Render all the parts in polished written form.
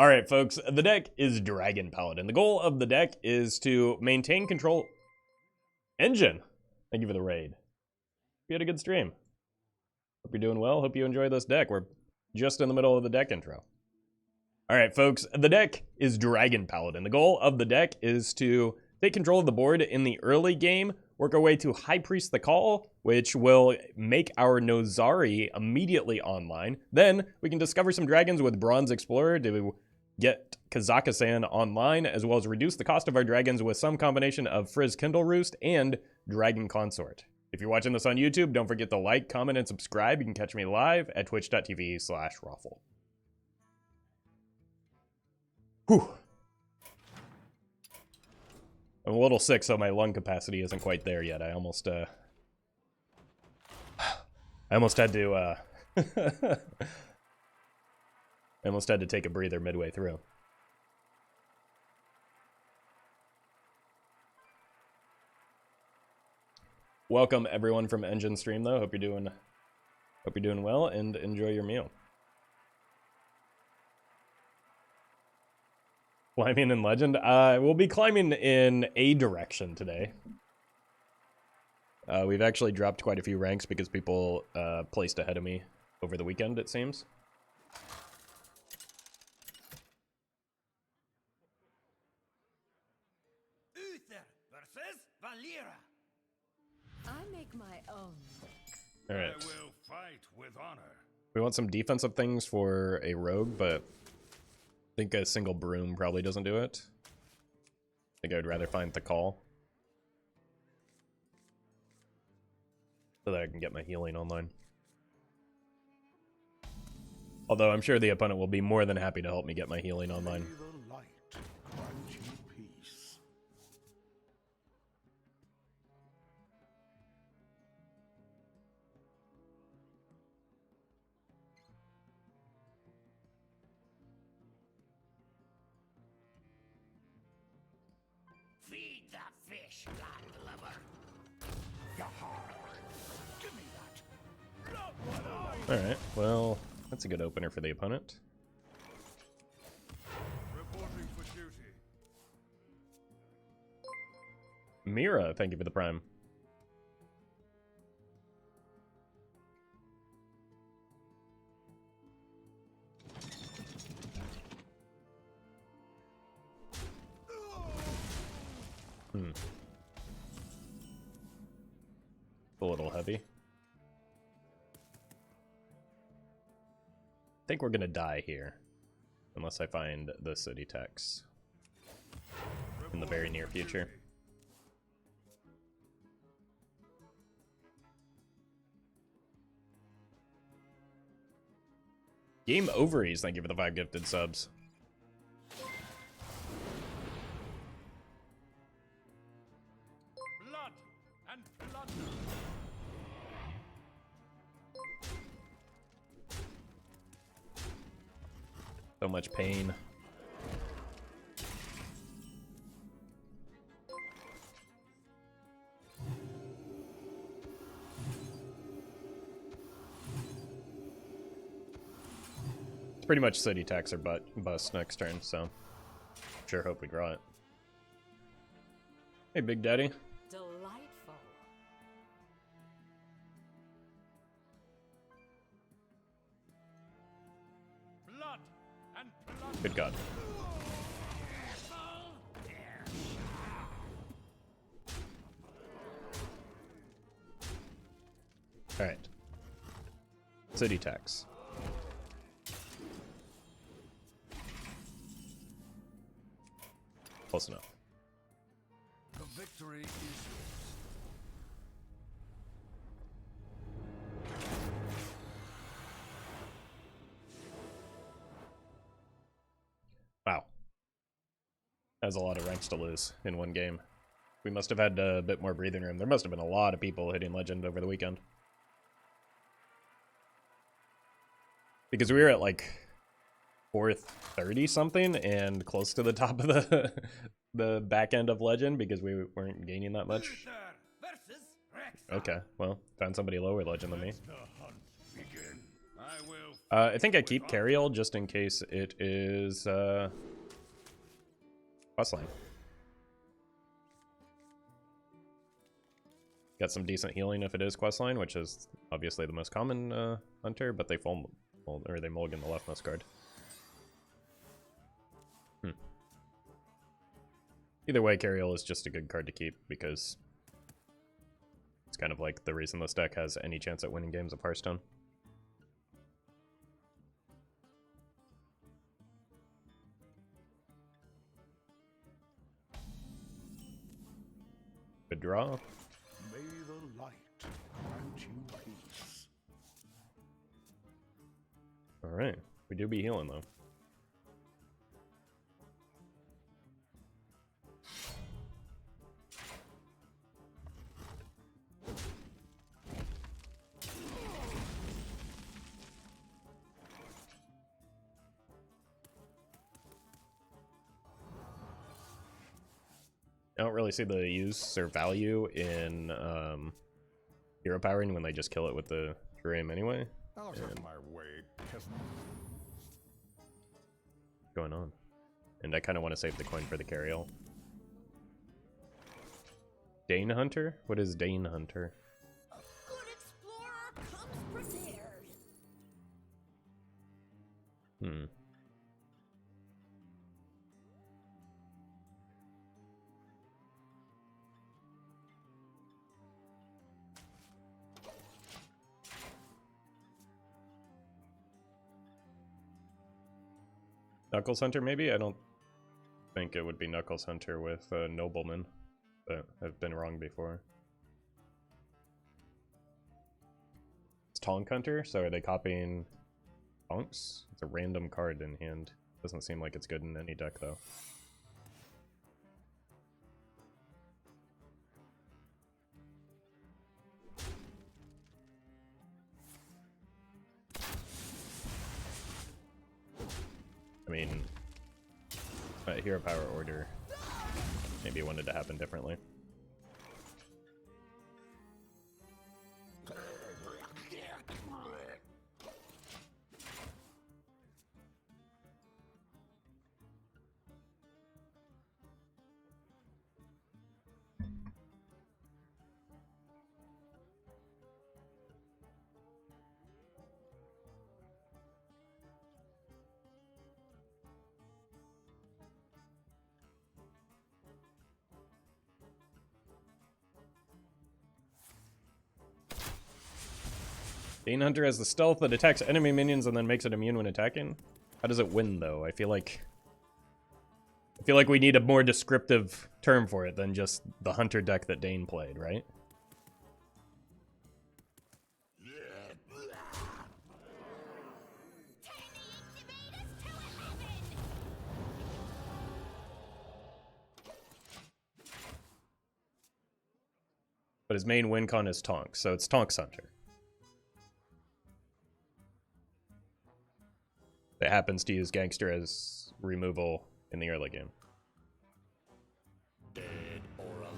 Alright, folks, the deck is Dragon Paladin. The goal of the deck is to maintain control. Engine! Thank you for the raid. You had a good stream. Hope you're doing well. Hope you enjoy this deck. We're just in the middle of the deck intro. Alright, folks, the deck is Dragon Paladin. The goal of the deck is to take control of the board in the early game, work our way to High Priest Thekal, which will make our Nozari immediately online. Then we can discover some dragons with Bronze Explorer to get Kazakusan online, as well as reduce the cost of our dragons with some combination of Frizz Kindleroost and Dragon Consort. If you're watching this on YouTube, don't forget to like, comment, and subscribe. You can catch me live at twitch.tv/Roffle. Whew. I'm a little sick, so my lung capacity isn't quite there yet. I almost had to, I almost had to take a breather midway through. Welcome everyone from Engine Stream, though. Hope you're doing well and enjoy your meal. Climbing in Legend? We'll be climbing in a direction today. We've actually dropped quite a few ranks because people placed ahead of me over the weekend, it seems. Uther versus Valera. I make my own. All right. I will fight with honor. We want some defensive things for a rogue, but I think a single broom probably doesn't do it. I think I would rather find Thekal, so that I can get my healing online. Although I'm sure the opponent will be more than happy to help me get my healing online. The light grant you peace. Feed the fish, landlubber. Give me that. Not what I Alright, well, that's a good opener for the opponent. reporting for duty. Mira, thank you for the prime. A little heavy. I think we're gonna die here, unless I find the city tax in the very near future. Game Ovaries, thank you for the 5 gifted subs. Blood and blood. So much pain. It's pretty much city tax or bust next turn, so sure hope we draw it. Hey, Big Daddy. Delightful. Blood and blood. Good God. Alright. City tax. Close enough. The victory is yours. Wow. That was a lot of ranks to lose in one game. We must have had a bit more breathing room. There must have been a lot of people hitting Legend over the weekend. Because we were at like 430 something and close to the top of the back end of Legend because we weren't gaining that much. Uther versus Redscale. Okay, well, found somebody lower Legend than me. Let the hunt begin. I will I think I keep Cariel just in case it is questline. Got some decent healing if it is questline, which is obviously the most common hunter, but they they mulligan the leftmost card. Either way, Cariel is just a good card to keep because it's kind of like the reason this deck has any chance at winning games of Hearthstone. Good draw. May the light grant you peace. Alright, we do be healing though. I don't really see the use or value in hero powering when they just kill it with the Dream anyway. Out of my way, peasant. What's going on? And I kind of want to save the coin for the Cariel. Dane Hunter? What is Dane Hunter? A good explorer comes prepared. Hmm. Knuckles Hunter, maybe? I don't think it would be Knuckles Hunter with Nobleman, but I've been wrong before. It's Tonk Hunter, so are they copying Tonks? It's a random card in hand. Doesn't seem like it's good in any deck, though. I mean, hero power order maybe wanted to happen differently. Dane Hunter has the stealth that attacks enemy minions and then makes it immune when attacking. How does it win, though? I feel like we need a more descriptive term for it than just the Hunter deck that Dane played, right? But his main win con is Tonk, so it's Tonk's Hunter. That happens to use Gangster as removal in the early game.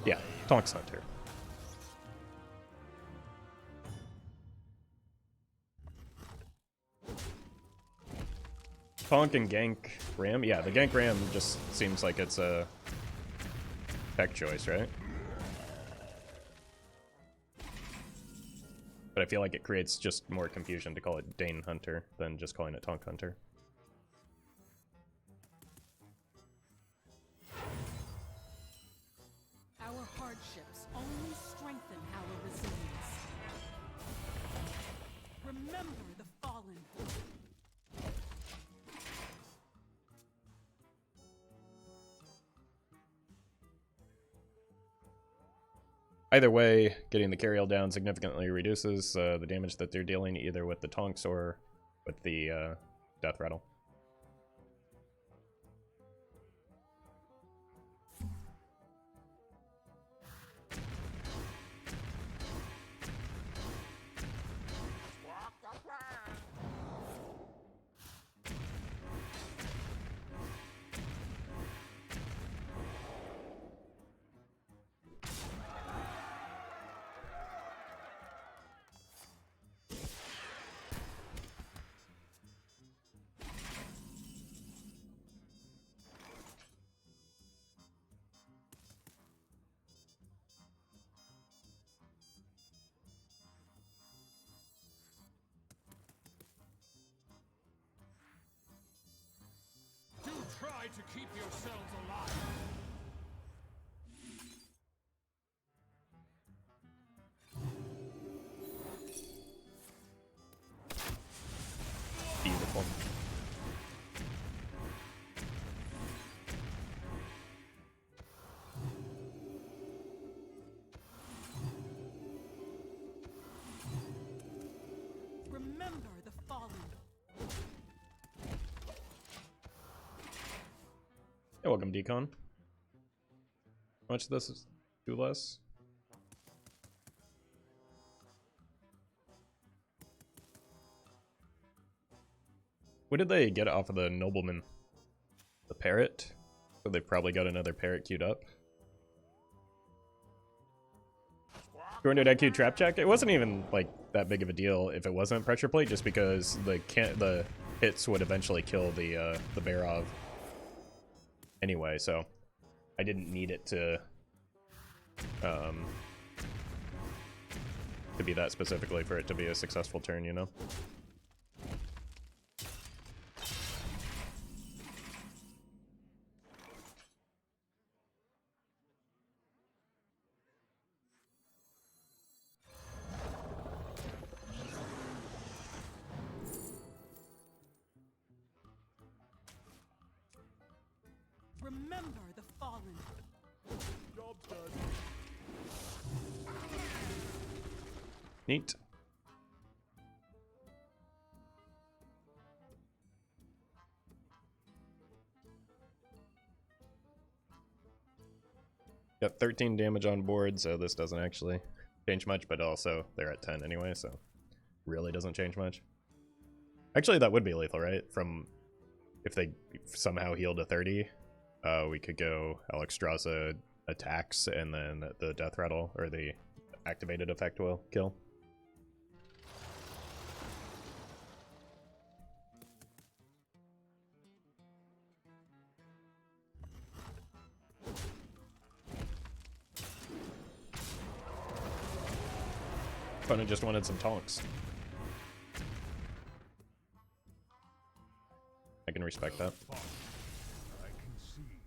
Yeah, Tonk's Hunter. Tonk and Gank Ram? Yeah, the Gank Ram just seems like it's a tech choice, right? But I feel like it creates just more confusion to call it Dane Hunter than just calling it Tonk Hunter. Our hardships only strengthen our resilience. Remember the fallen. Either way, getting the Cariel down significantly reduces the damage that they're dealing either with the Tonks or with the Death Rattle. helpful. Remember the fallen. Yeah, welcome, Decon. How much of this is too less? What did they get off of the nobleman? The parrot? So they probably got another parrot queued up. 200 IQ trap check? It wasn't even like that big of a deal if it wasn't pressure plate, just because the hits would eventually kill the Barov anyway, so I didn't need it to be that specifically for it to be a successful turn, you know? Remember the fallen. Job's done. Neat. Got 13 damage on board, so this doesn't actually change much, but also they're at 10 anyway, so really doesn't change much. Actually, that would be lethal, right? From if they somehow heal to 30, we could go Alexstrasza attacks, and then the death rattle or the activated effect will kill. Opponent just wanted some tonks. I can respect that. I concede.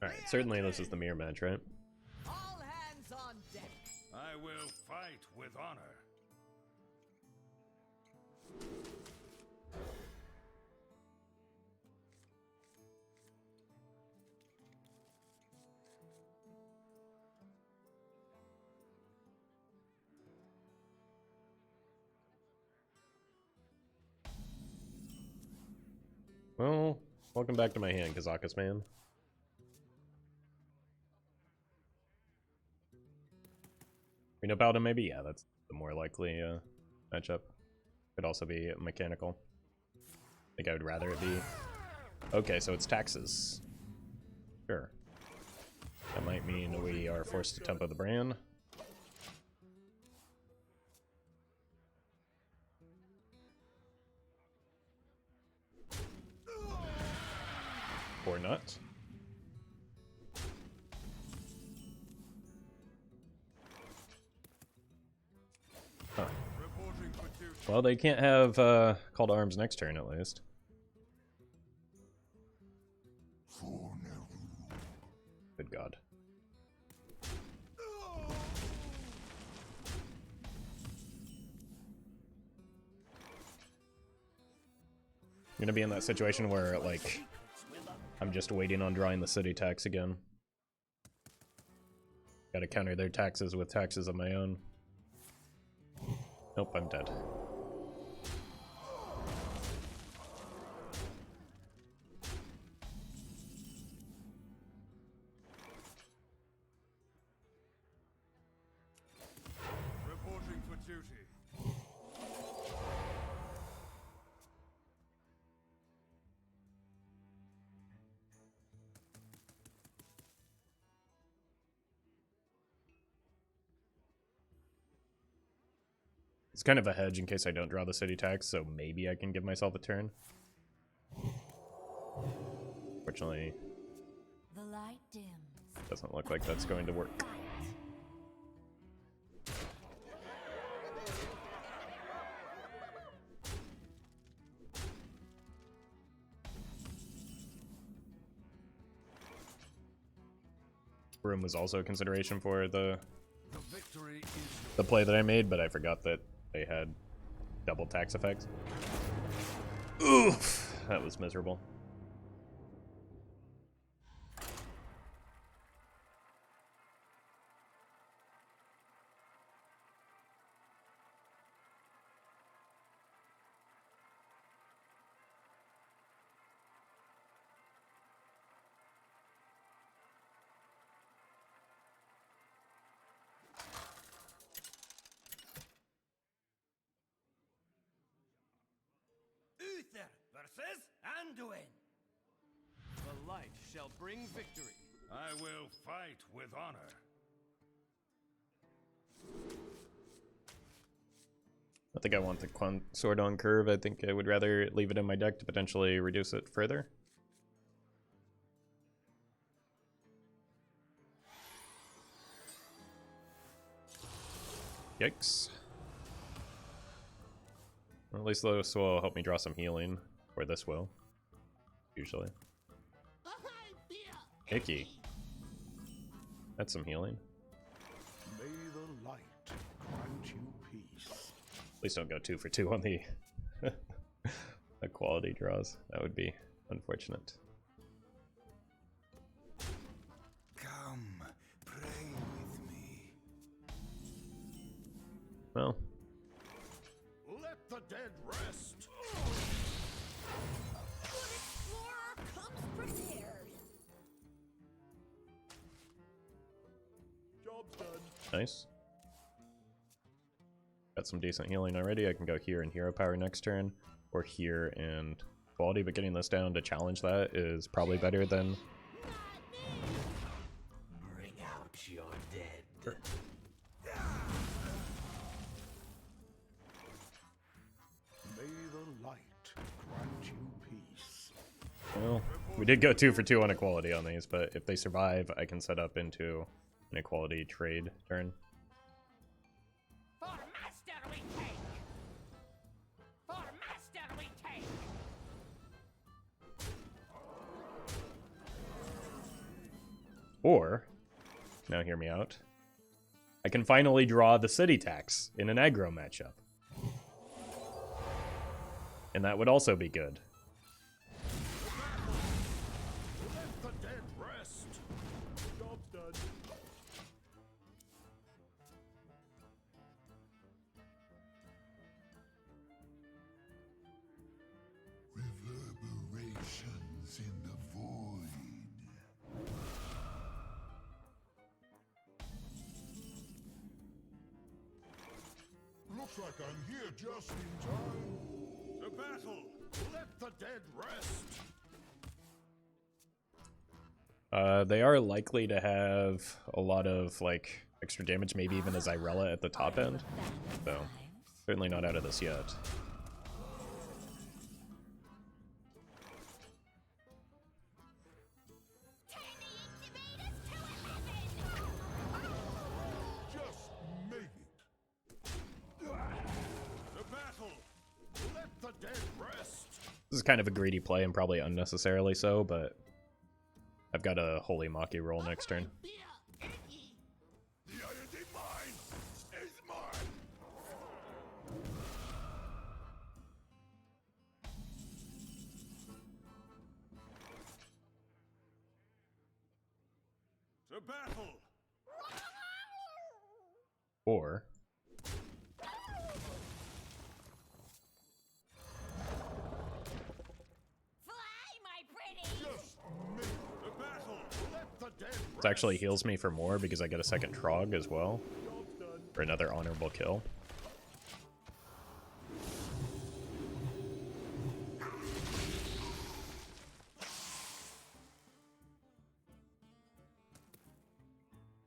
Alright, certainly this is the mirror match, right? All hands on deck. I will fight with honor. Well, welcome back to my hand, Kazakusan. Reno Paladin, maybe? Yeah, that's the more likely matchup. Could also be mechanical. I think I would rather it be... Okay, so it's taxes. Sure. That might mean we are forced to tempo the Brann. Or not. Huh. Well, they can't have Call to Arms next turn, at least. Good God. I'm gonna be in that situation where, like, I'm just waiting on drawing the city tax again. Gotta counter their taxes with taxes of my own. Nope, I'm dead. Reporting for duty. It's kind of a hedge in case I don't draw the city tax, so maybe I can give myself a turn. Fortunately, The light dims. doesn't look like that's going to work. Room was also a consideration for the play that I made, but I forgot that they had double tax effects. Oof, that was miserable. Uther versus Anduin. The light shall bring victory. I will fight with honor. I think I want the Consort on curve. I think I would rather leave it in my deck to potentially reduce it further. Yikes. Well, at least this will help me draw some healing, or this will, usually. Icky. That's some healing. May the light grant you peace. Please don't go 2 for 2 on the the quality draws. That would be unfortunate. Come, pray with me. Well, Let the dead rest. Good explorer comes prepared. Job's done. nice. Got some decent healing already. I can go here and hero power next turn, or here and quality, but getting this down to challenge that is probably better than... Bring out your dead. Sure. May the light grant you peace. Well, we did go 2 for 2 on equality on these, but if they survive, I can set up into an equality trade turn. For master we take. For master we take. Or, now hear me out, I can finally draw the city tax in an aggro matchup. And that would also be good. Let the dead rest. Job's done. Reverberations in the void. Looks like I'm here just in time. To battle! Let the dead rest! They are likely to have a lot of, like, extra damage, maybe even a Zyrella at the top end. So, certainly not out of this yet. Just make it! To battle! Let the dead rest! This is kind of a greedy play and probably unnecessarily so, but I've got a Holy Maki roll next turn. The Iron Mine is mine! To battle! Or Fly, my pretty. Just make it! To battle! Let the dead it actually heals me for more because I get a second Trog as well, Job's done. for another honorable kill.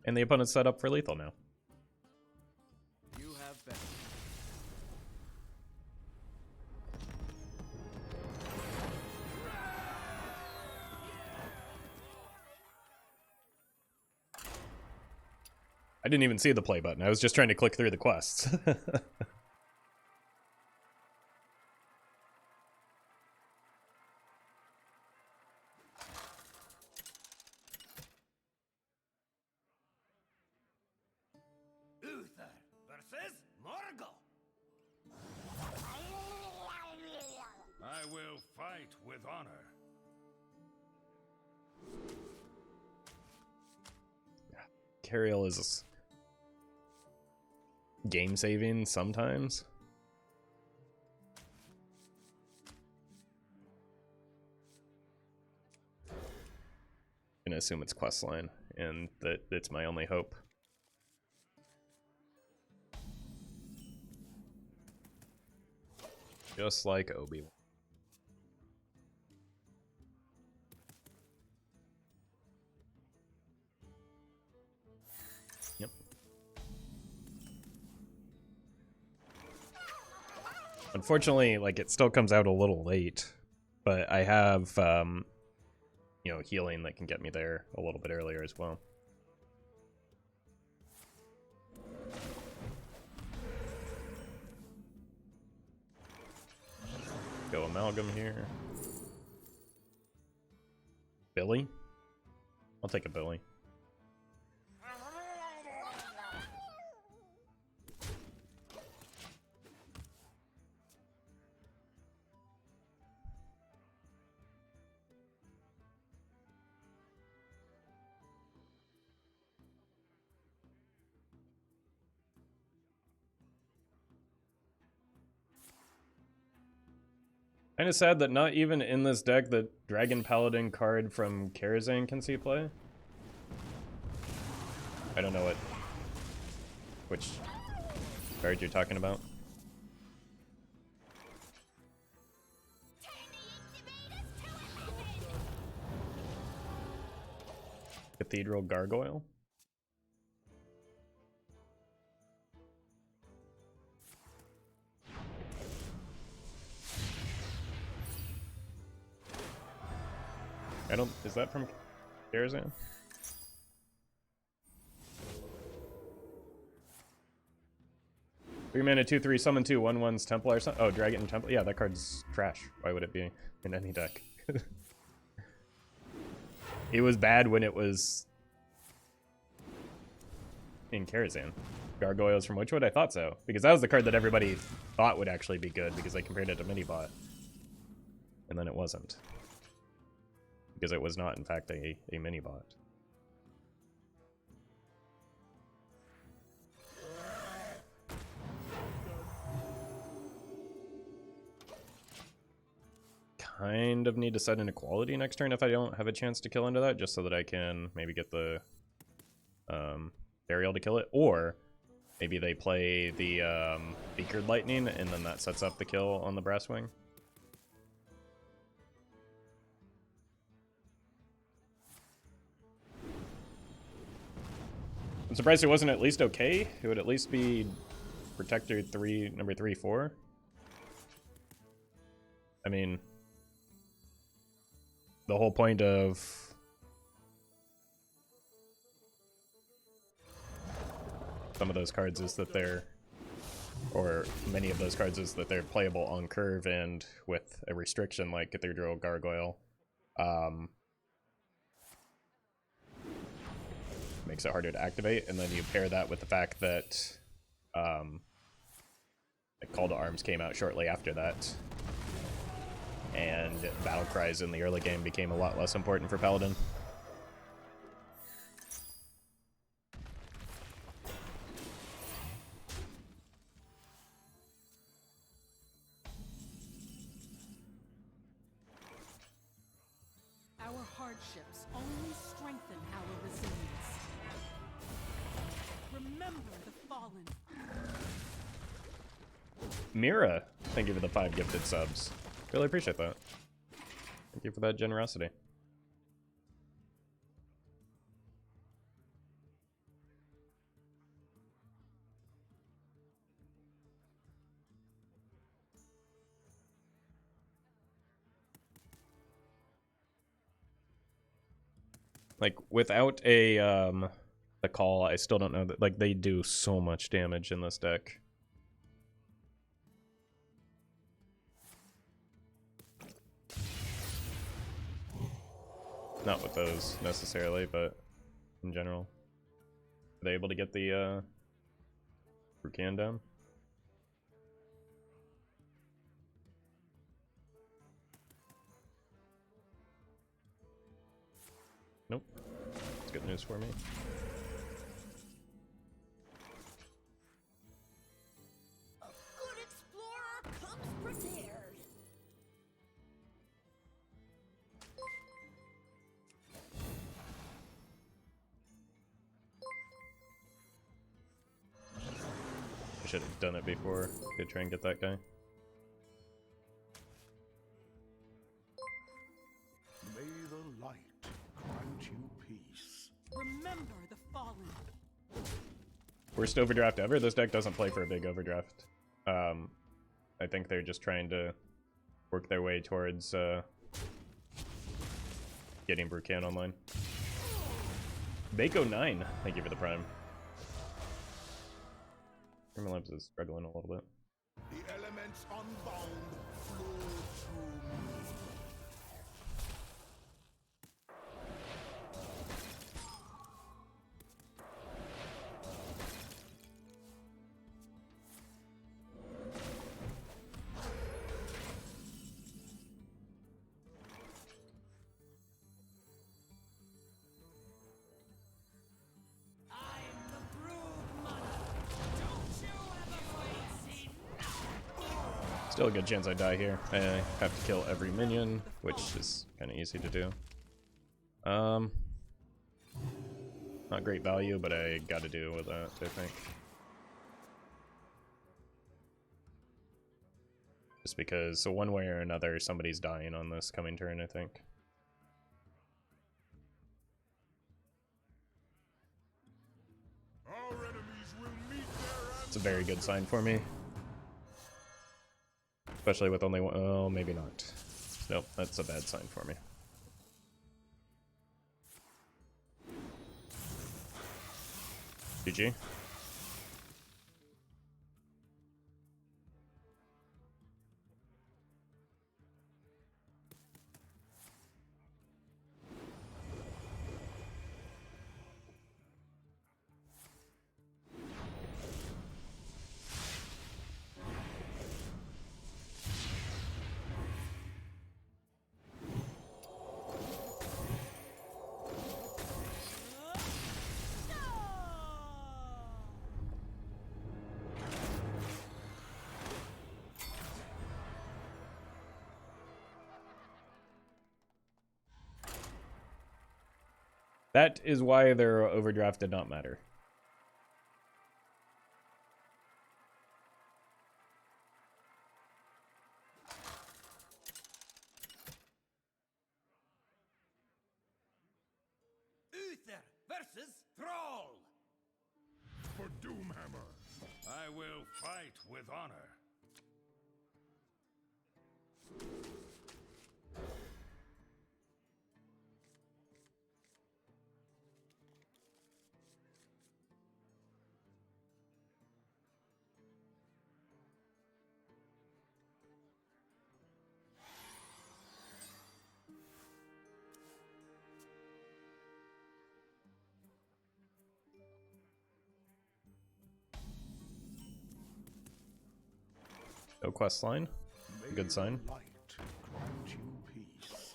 And the opponent's set up for lethal now. You have been. I didn't even see the play button. I was just trying to click through the quests. Uther versus Morgul. I will fight with honor. Cariel is game saving sometimes. I'm gonna assume it's questline, and that it's my only hope. Just like Obi-Wan. Yep. Unfortunately, like, it still comes out a little late, but I have, you know, healing that can get me there a little bit earlier as well. Go Amalgam here. Billy? I'll take a Billy. Kind of sad that not even in this deck the Dragon Paladin card from Kazakusan can see play. I don't know which card you're talking about. Cathedral Gargoyle. I don't. Is that from Kazakusan? Three mana, 2/3, summon 2, 1/1's Templar or something. Oh, Dragon and Templar. Yeah, that card's trash. Why would it be in any deck? It was bad when it was in Kazakusan. Gargoyles from Witchwood? I thought so. Because that was the card that everybody thought would actually be good because they compared it to Minibot. And then it wasn't. Because it was not, in fact, a Minibot. Kind of need to set an equality next turn if I don't have a chance to kill into that, just so that I can maybe get the Cariel to kill it, or maybe they play the Beakered Lightning and then that sets up the kill on the Brasswing. I'm surprised it wasn't at least okay. It would at least be Protector 3, number 3, 4. I mean, the whole point of some of those cards is that they're, or many of those cards is that they're playable on curve and with a restriction like Cathedral Gargoyle. Makes it harder to activate, and then you pair that with the fact that Call to Arms came out shortly after that, and battle cries in the early game became a lot less important for Paladin. Our hardships only strengthen our resilience. Remember the fallen. Mira, thank you for the 5 gifted subs. Really appreciate that. Thank you for that generosity. Like, without a Thekal, I still don't know that, like, they do so much damage in this deck. Not with those necessarily, but in general. Are they able to get the Rukan down? Nope. That's good news for me. A good explorer comes prepared. I should have done it before. Could try and get that guy. May the light grant you peace. Remember the fallen. Worst overdraft ever? This deck doesn't play for a big overdraft. I think they're just trying to work their way towards getting Brucan online. Bako9, thank you for the prime. Grimmerlamps is struggling a little bit. The elements unbound flow through me. I'm the brood mother. Don't you ever see? Still a good chance I die here. I have to kill every minion, which is kind of easy to do. Not great value, but I got to deal with that, I think. Just because, so one way or another, somebody's dying on this coming turn, I think. Our enemies will meet their It's a very good sign for me. Especially with only one, oh, maybe not. Nope, that's a bad sign for me. GG. That is why their overdraft did not matter. Uther versus Thrall. for Doomhammer. I will fight with honor. No quest line. Good sign. Light grant you peace.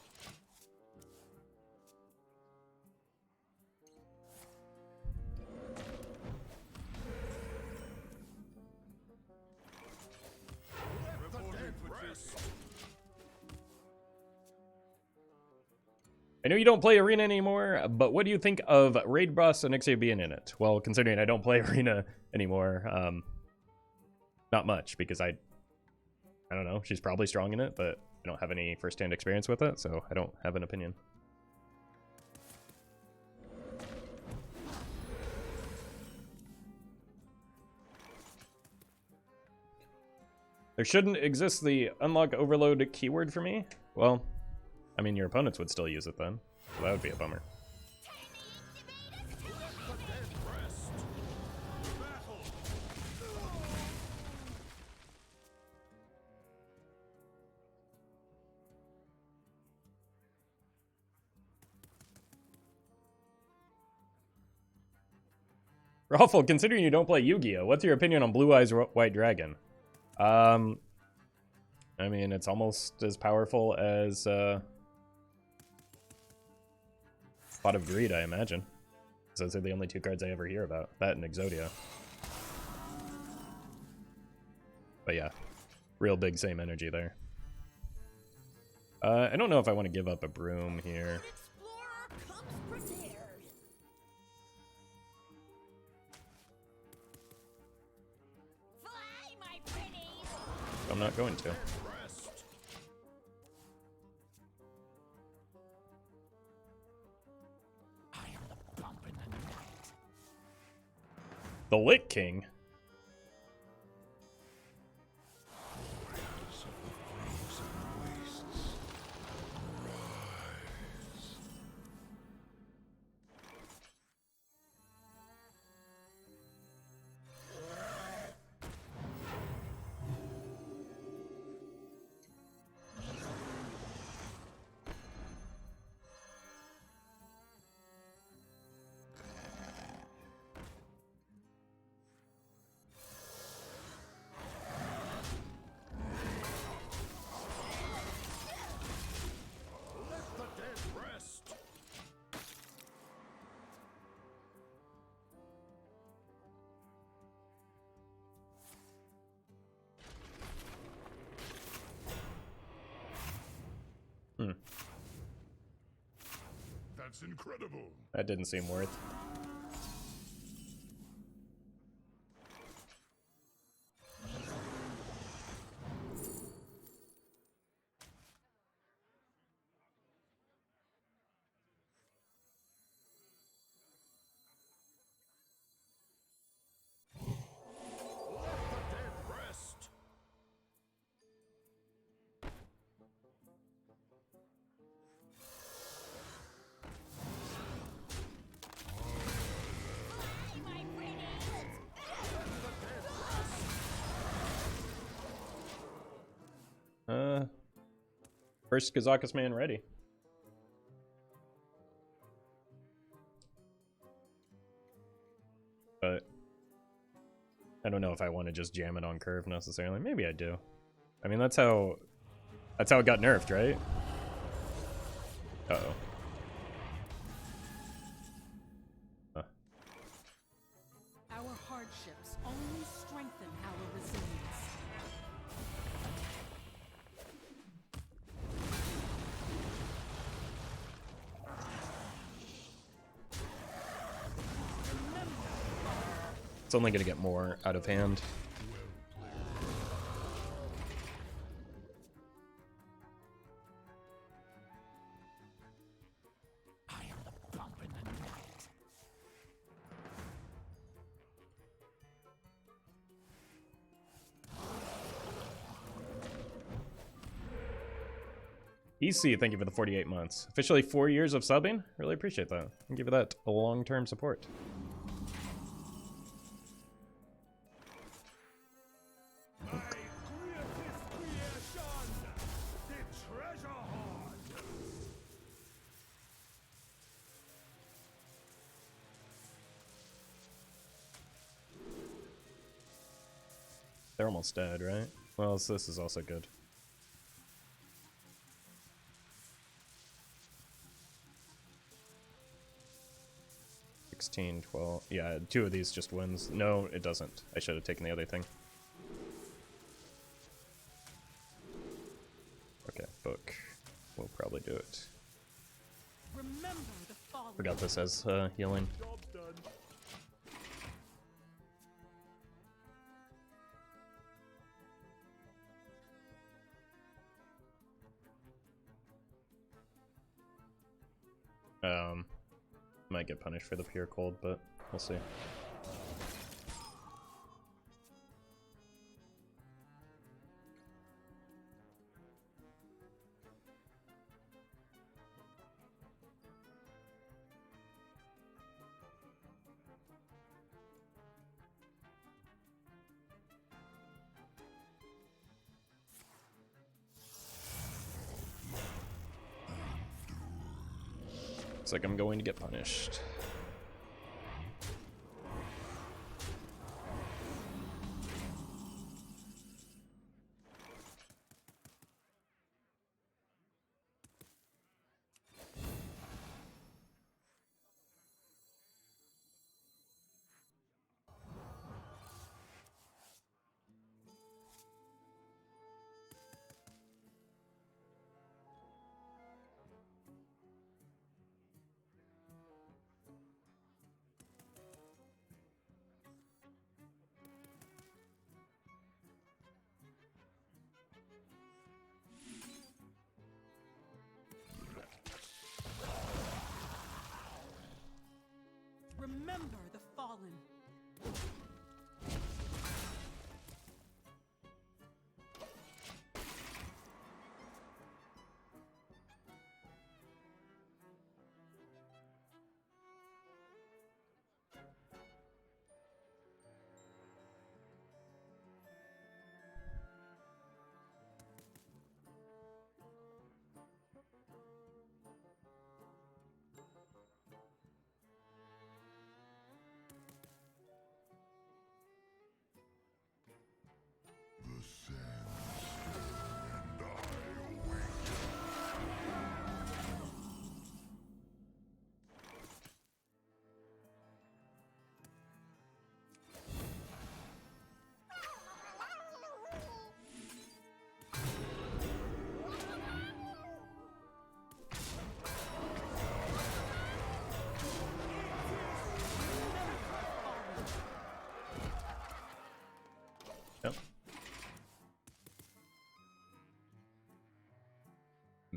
I know you don't play Arena anymore, but what do you think of Raid Boss Onyxia being in it? Well, considering I don't play Arena anymore, not much, because I don't know, she's probably strong in it, but I don't have any first-hand experience with it, so I don't have an opinion. There shouldn't exist the unlock overload keyword for me? Well, I mean, your opponents would still use it then, so that would be a bummer. Roffle, considering you don't play Yu-Gi-Oh, what's your opinion on Blue Eyes White Dragon? I mean, it's almost as powerful as Spot of Greed, I imagine. Those are the only two cards I ever hear about. That and Exodia. But yeah, real big same energy there. I don't know if I want to give up a Broom here. Explorer comes prepared. Fly, my pretties. I'm not going to. The Lit King? That's incredible. That didn't seem worth. First Kazakusan ready. But I don't know if I want to just jam it on curve necessarily. Maybe I do. I mean, that's how it got nerfed, right? Uh-oh. Our hardships only strengthen our resilience. It's only going to get more out of hand. I am the bump in the night. EC, thank you for the 48 months. Officially 4 years of subbing. Really appreciate that. Thank you for that long-term support. They're almost dead, right? Well, so this is also good. $16, $12. Yeah, 2 of these just wins. No, it doesn't. I should have taken the other thing. Okay, book. We'll probably do it. Remember the fallen. Forgot this as healing. Job done. Might get punished for the pure cold, but we'll see. Looks like I'm going to get punished.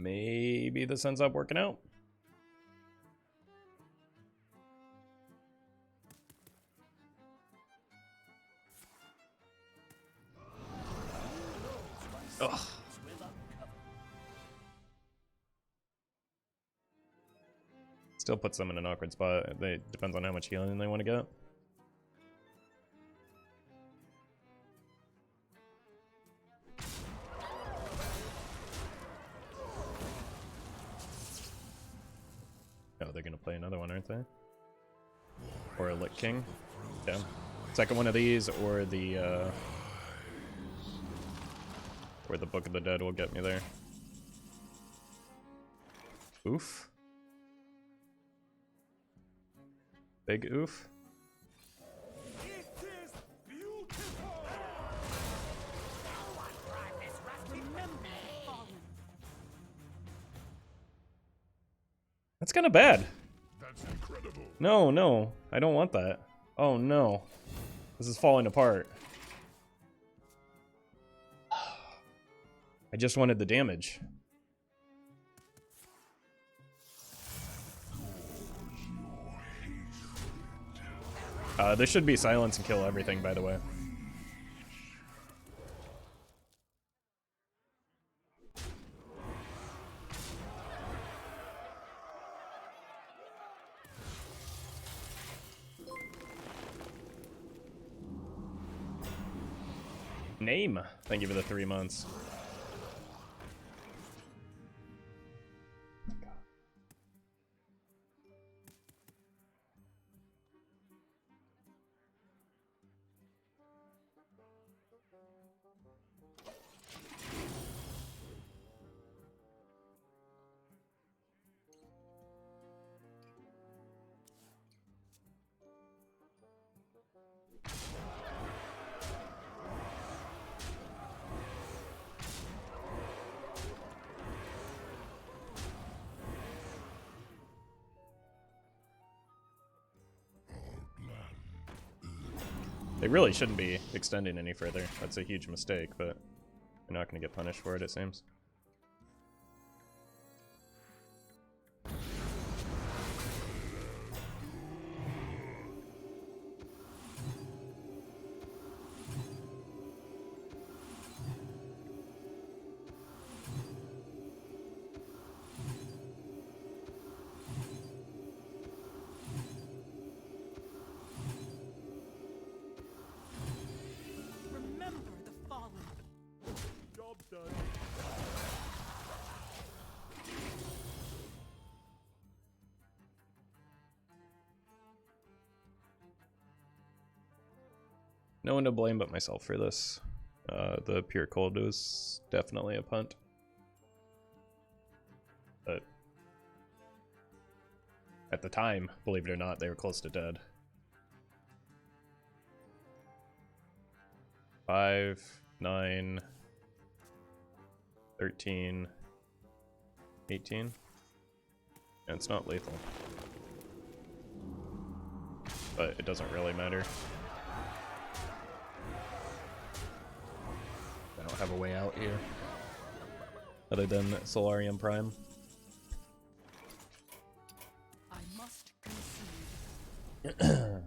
maybe this ends up working out. Ugh. Still puts them in an awkward spot. It depends on how much healing they want to get. Oh, they're gonna play another one, aren't they? Or a Lich King. Yeah. Second one of these, or the Book of the Dead will get me there. Oof. Big oof. It is beautiful. That's kind of bad. That's incredible. No, no, I don't want that. Oh no, this is falling apart. I just wanted the damage. This should be silence and kill everything, by the way. Name. Thank you for the 3 months. They really shouldn't be extending any further. That's a huge mistake, but they're not going to get punished for it, it seems. No one to blame but myself for this. The pure cold was definitely a punt. But at the time, believe it or not, they were close to dead. 5, 9, 13, 18. And it's not lethal. But it doesn't really matter. I don't have a way out here. Other than Solarium Prime. I must concede.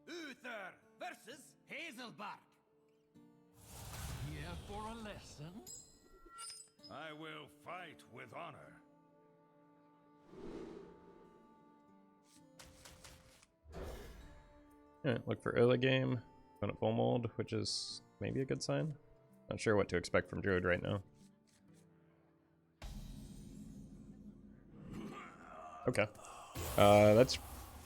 Uther versus Hazelbark. Here for a lesson? I will fight with honor. Alright, look for early game. Run at full mold, which is maybe a good sign. Not sure what to expect from Druid right now. Okay. That's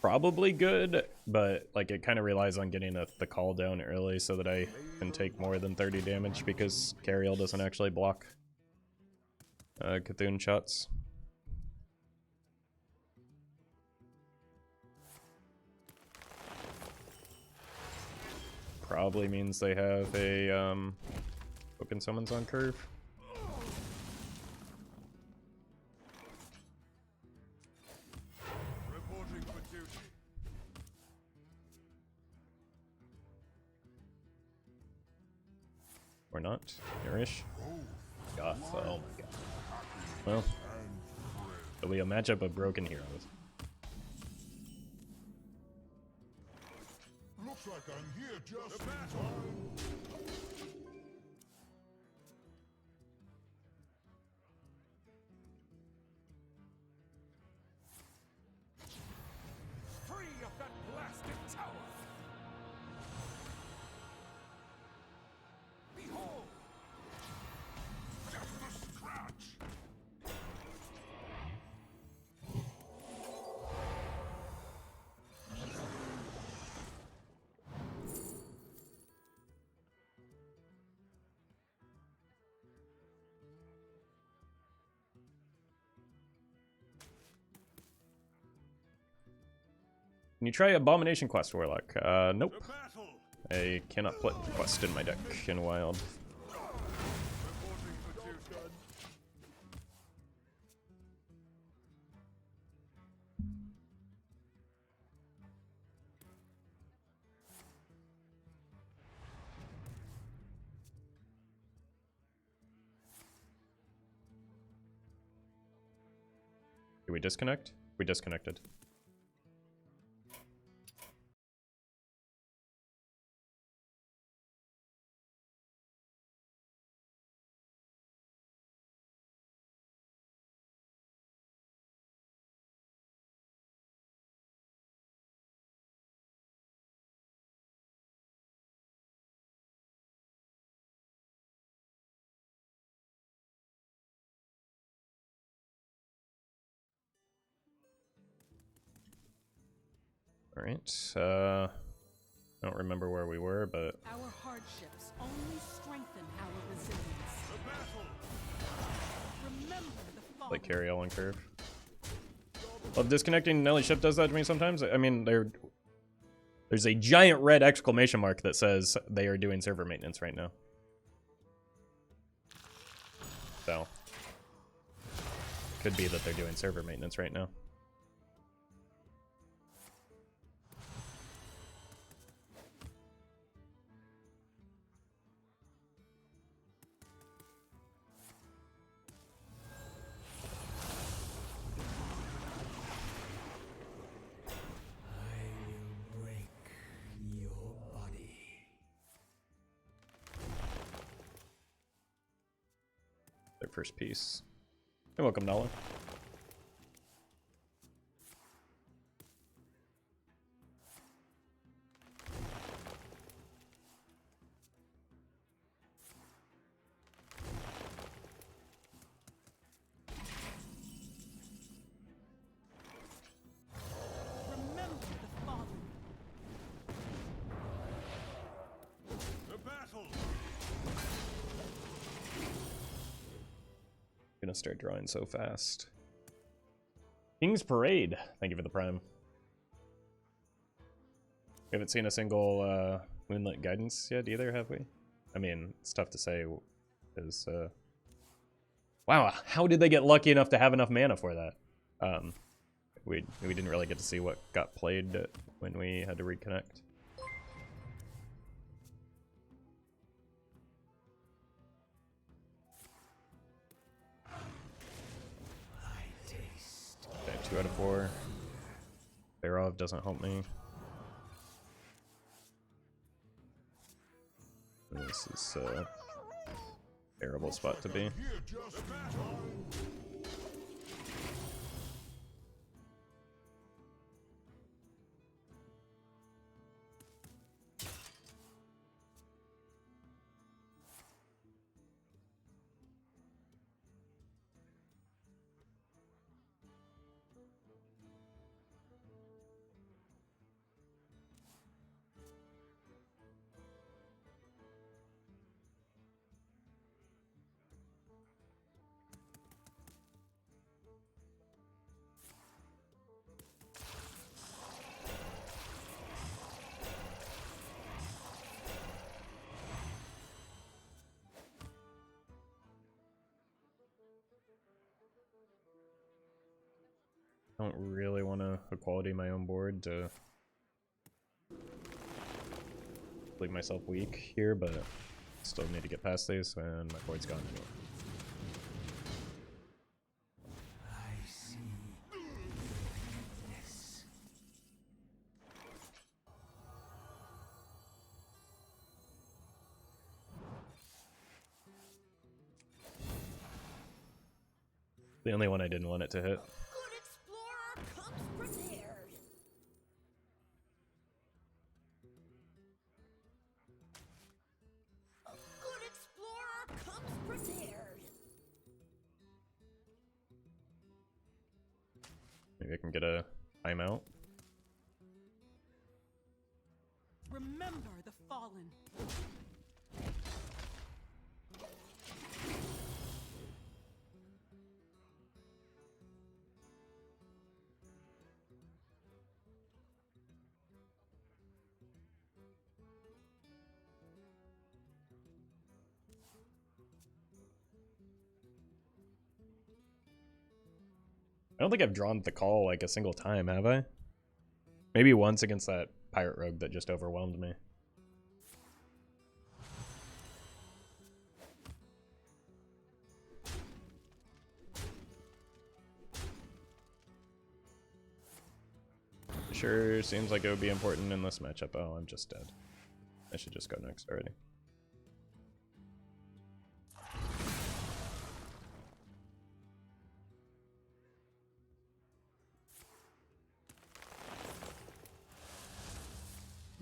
probably good, but like it kind of relies on getting the Thekal down early so that I can take more than 30 damage because Cariel doesn't actually block Cthulhu shots. Probably means they have a Token Summons on curve. Reporting for duty. Or not. Nourish. Goth. Oh my god. Well, it'll be a matchup of broken heroes. Looks like I'm here just in time. Free of that blasted tower. Behold. Just a scratch. Can you try Abomination Quest, Warlock? Nope. The battle. I cannot put Quest in my deck in Wild. Reporting for duty. Did we disconnect? We disconnected. Alright, I don't remember where we were, but... Our hardships only strengthen our resilience. The battle. Remember the fall. like Cariel on curve. Well, disconnecting Nelly ship does that to me sometimes. I mean, there's a giant red exclamation mark that says they are doing server maintenance right now. So, could be that they're doing server maintenance right now. Their first piece. You're welcome, Nala. Remember the fallen. The battle. Gonna start drawing so fast. King's Parade. Thank you for the prime. We haven't seen a single Moonlit Guidance yet either, have we? I mean, it's tough to say because wow, how did they get lucky enough to have enough mana for that? We didn't really get to see what got played when we had to reconnect. Okay, 2 out of 4. Barov doesn't help me. This is a terrible spot to be. Here just in time. I don't really want to equality my own board to leave myself weak here, but still need to get past these, and my board's gone anyway. I see. The only one I didn't want it to hit. Good explorer comes prepared. A good explorer comes prepared. Maybe I can get a timeout. Remember the fallen. I don't think I've drawn Thekal like a single time, have I? Maybe once against that pirate rogue that just overwhelmed me. Sure seems like it would be important in this matchup. Oh, I'm just dead. I should just go next already.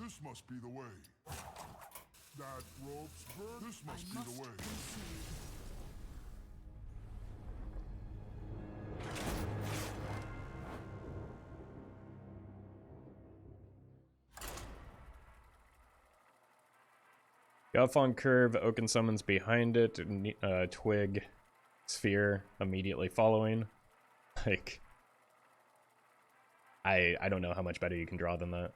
This must be the way. That rope's burn. This must be the way. Guff on curve, Oaken summons behind it, Twig, Sphere immediately following. Like, I don't know how much better you can draw than that.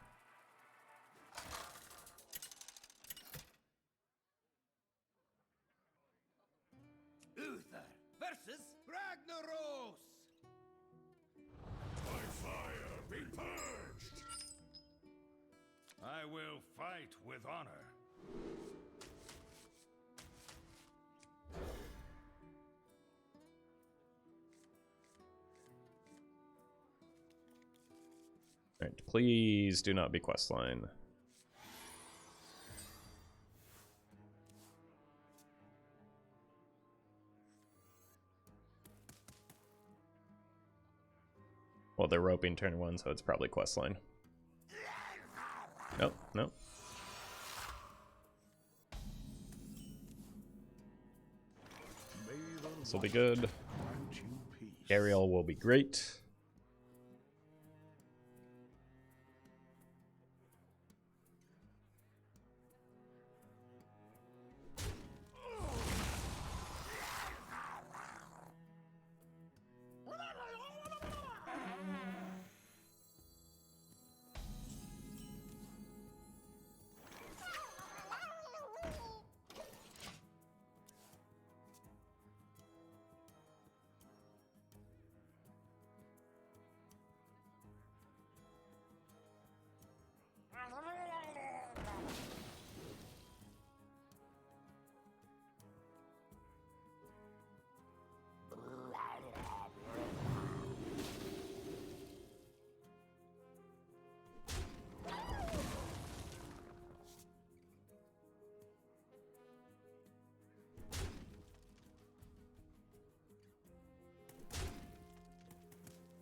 Uther versus Ragnaros. By fire, be purged. I will fight with honor. Alright, please do not be questline. Well, they're roping turn 1, so it's probably questline. Nope, nope. This will be good. Cariel will be great.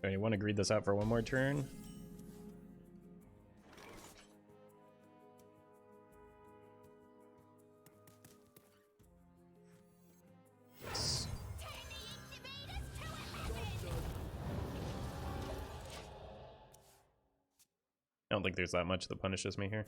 Anyone agreed this out for one more turn? Yes. I don't think there's that much that punishes me here.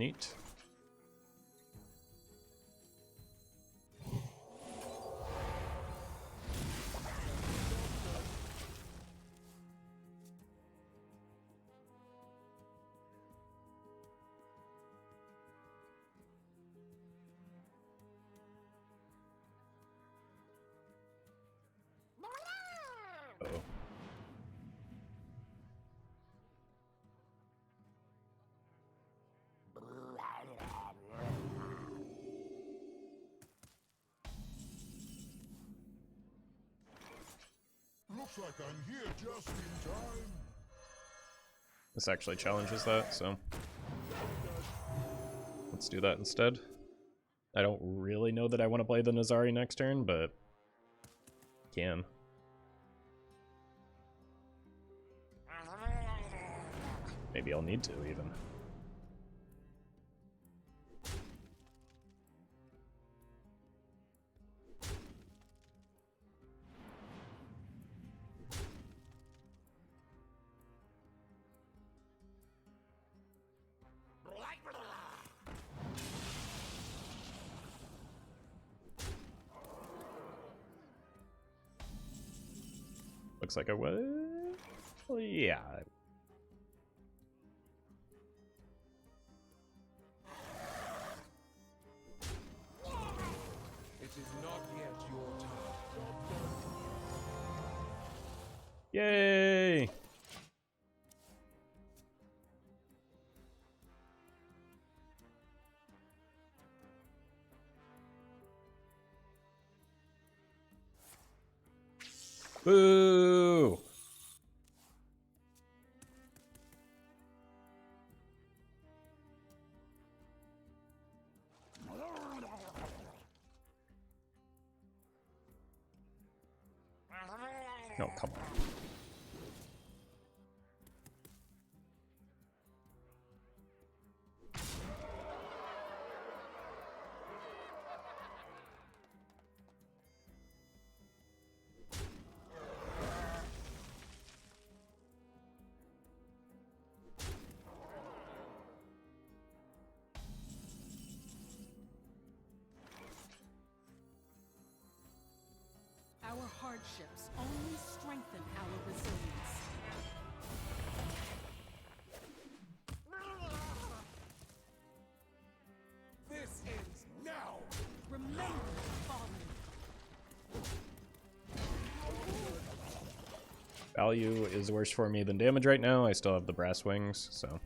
Neat. Uh-oh. Looks like I'm here just in time. This actually challenges that, so let's do that instead. I don't really know that I want to play the Nozari next turn, but can. Maybe I'll need to, even. Looks like I was. Well, yeah. It is not yet your time. Yay! Boo! No, come on. Our hardships only strengthen our resilience. This ends now. Remember the fallen. Value is worse for me than damage right now. I still have the Brasswings, so.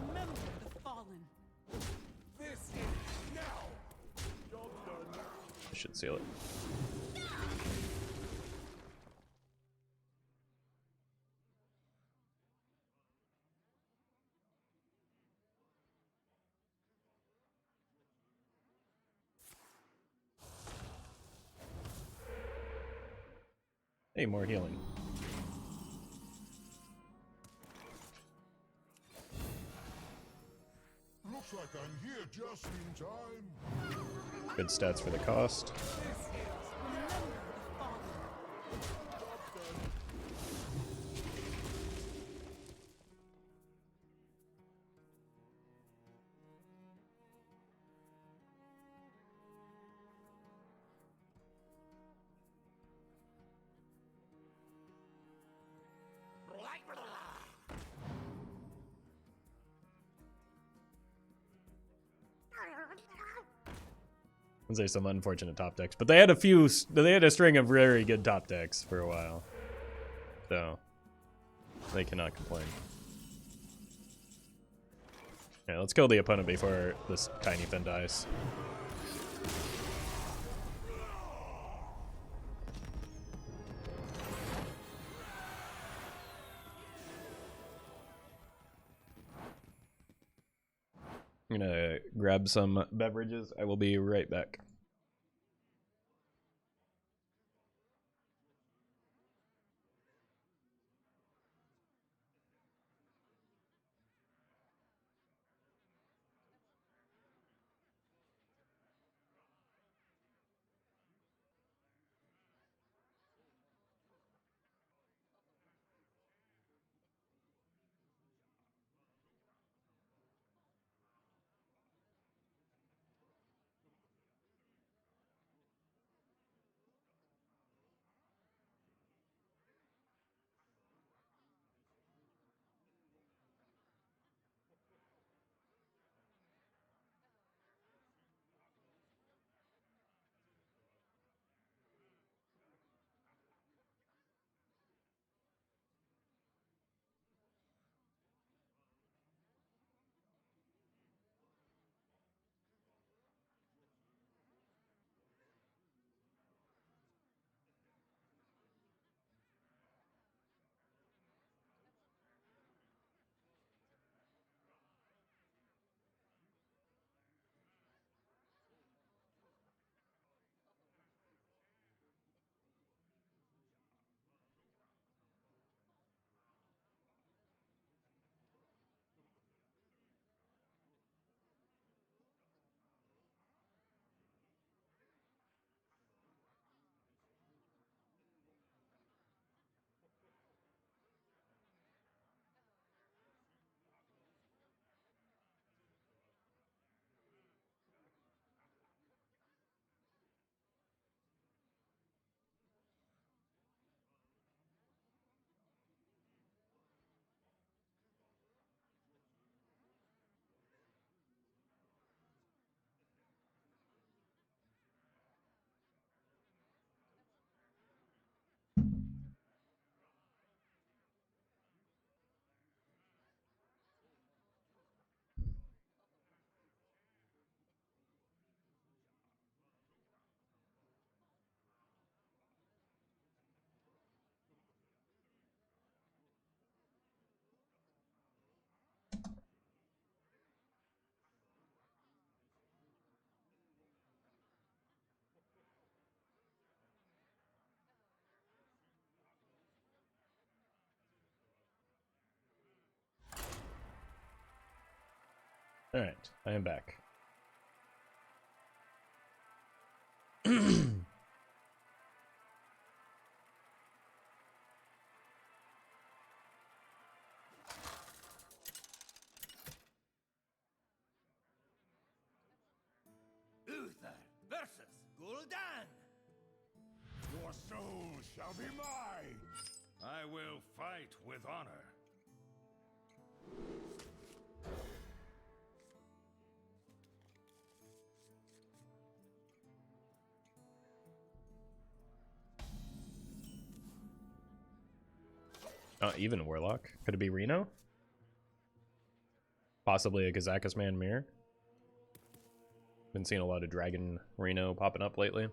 Remember the fallen. This ends now. I should seal it. Hey, more healing. Looks like I'm here just in time. Good stats for the cost. Remember the fallen. There's some unfortunate top decks, but they had a string of very good top decks for a while, so they cannot complain. Yeah, let's kill the opponent before this tiny fin dies. I'm gonna grab some beverages. I will be right back. Alright, I am back. Uther versus Gul'dan. Your soul shall be mine! I will fight with honor. Even Warlock. Could it be Reno? Possibly a Kazakusan mirror. Been seeing a lot of Dragon Reno popping up lately.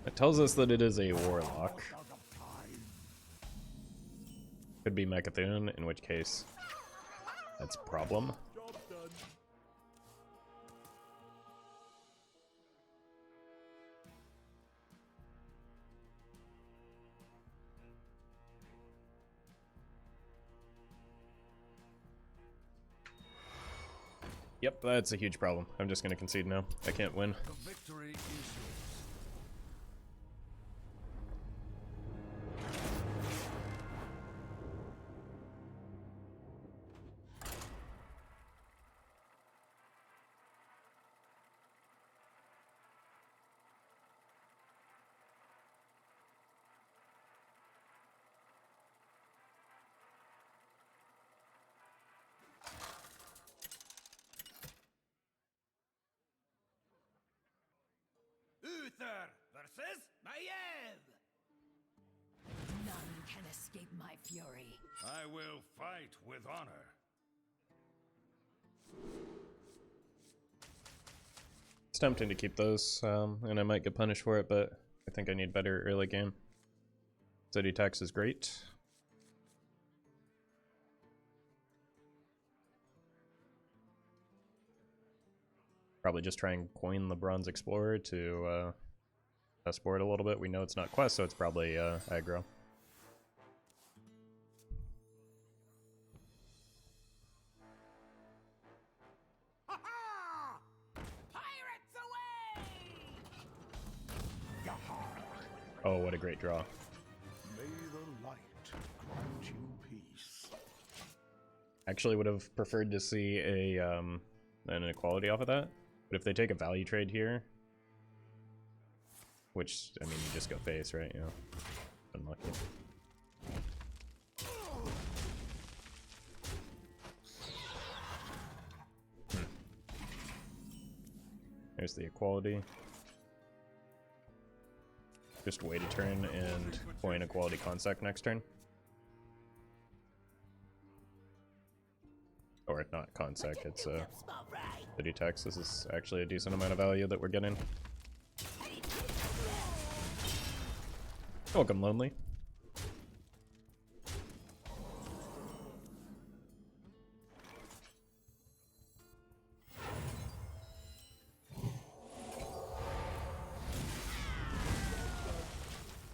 It tells us that it is a Warlock. Could be Mechathun, in which case that's a problem. Yep, that's a huge problem. I'm just gonna concede now. I can't win. The victory is yours. Uther versus Maiev. None can escape my fury. I will fight with honor. tempting to keep those, and I might get punished for it, but I think I need better early game. City tax is great. Probably just try and coin the Bronze Explorer to board a little bit. We know it's not quest, so it's probably aggro. Oh, what a great draw. May the light grant you peace. Actually would have preferred to see a an inequality off of that. But if they take a value trade here, which, I mean, you just go face, right? Yeah. Unlucky. There's the equality. Just wait a turn and coin equality Consort next turn. Or not Consort, it's city tax. This is actually a decent amount of value that we're getting. Welcome, Lonely.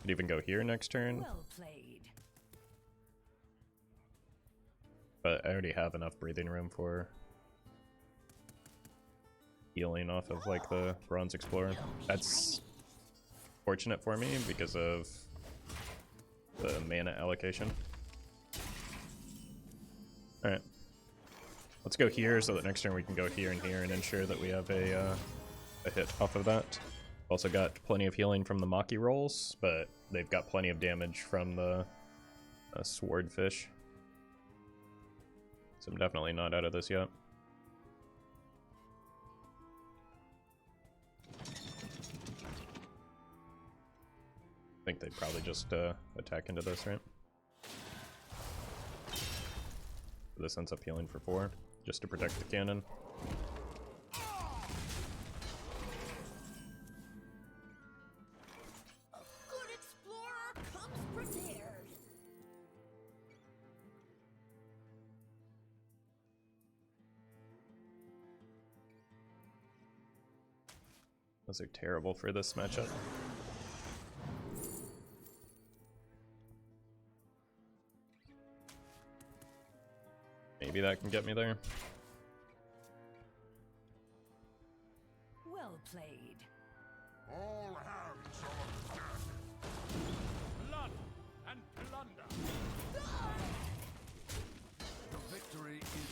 Could even go here next turn. Well played. But I already have enough breathing room for healing off of like the Bronze Explorer. That's fortunate for me because of the mana allocation. Alright. Let's go here so that next turn we can go here and ensure that we have a hit off of that. Also got plenty of healing from the Maki rolls, but they've got plenty of damage from the Swordfish. So I'm definitely not out of this yet. I think they'd probably just attack into this, right? This ends up healing for 4, just to protect the cannon. Good explorer comes prepared. Those are terrible for this matchup. Maybe that can get me there. Well played. All hands on deck. Blood and plunder. The victory is yours.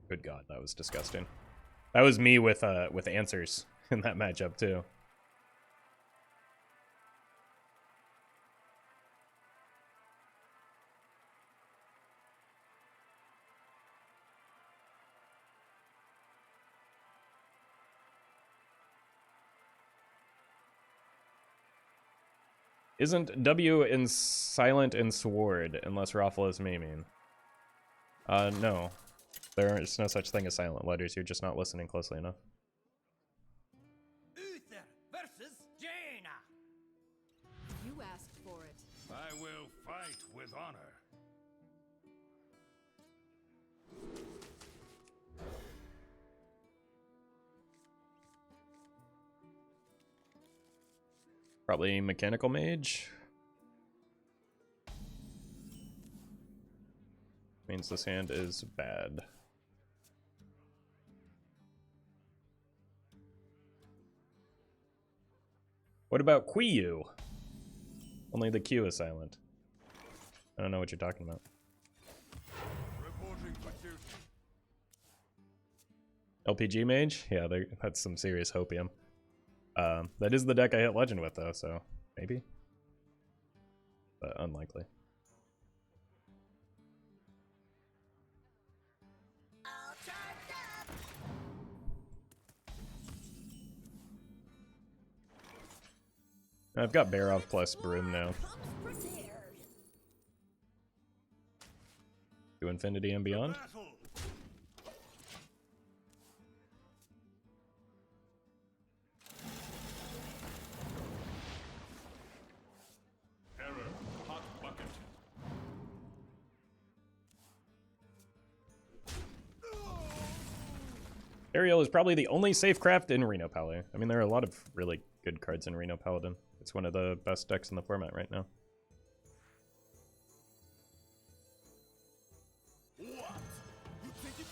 Good God, that was disgusting. That was me with answers in that matchup too. Isn't W in silent and sword unless Roffle is maiming? No. There is no such thing as silent letters, you're just not listening closely enough. Uther versus Jaina. You asked for it. I will fight with honor. Probably Mechanical Mage. Means this hand is bad. What about Qiyu? Only the Q is silent. I don't know what you're talking about. Reporting for duty. LPG Mage? Yeah, that's some serious hopium. That is the deck I hit Legend with, though, so maybe. But unlikely. All charged up. I've got Barov plus Broom now. Comes prepared. To infinity and beyond. Battle. Error. Hot bucket. Cariel is probably the only safe craft in Reno Paladin. I mean, there are a lot of really good cards in Reno Paladin. It's one of the best decks in the format right now.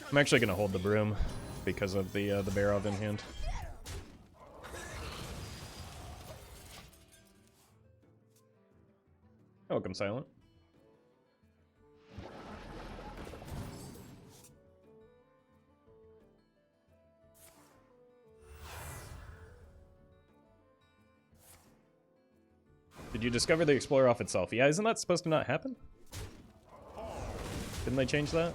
I'm actually going to hold the Broom because of the Barov in hand. Welcome, Silent. Did you discover the Explorer off itself? Yeah, isn't that supposed to not happen? Didn't they change that?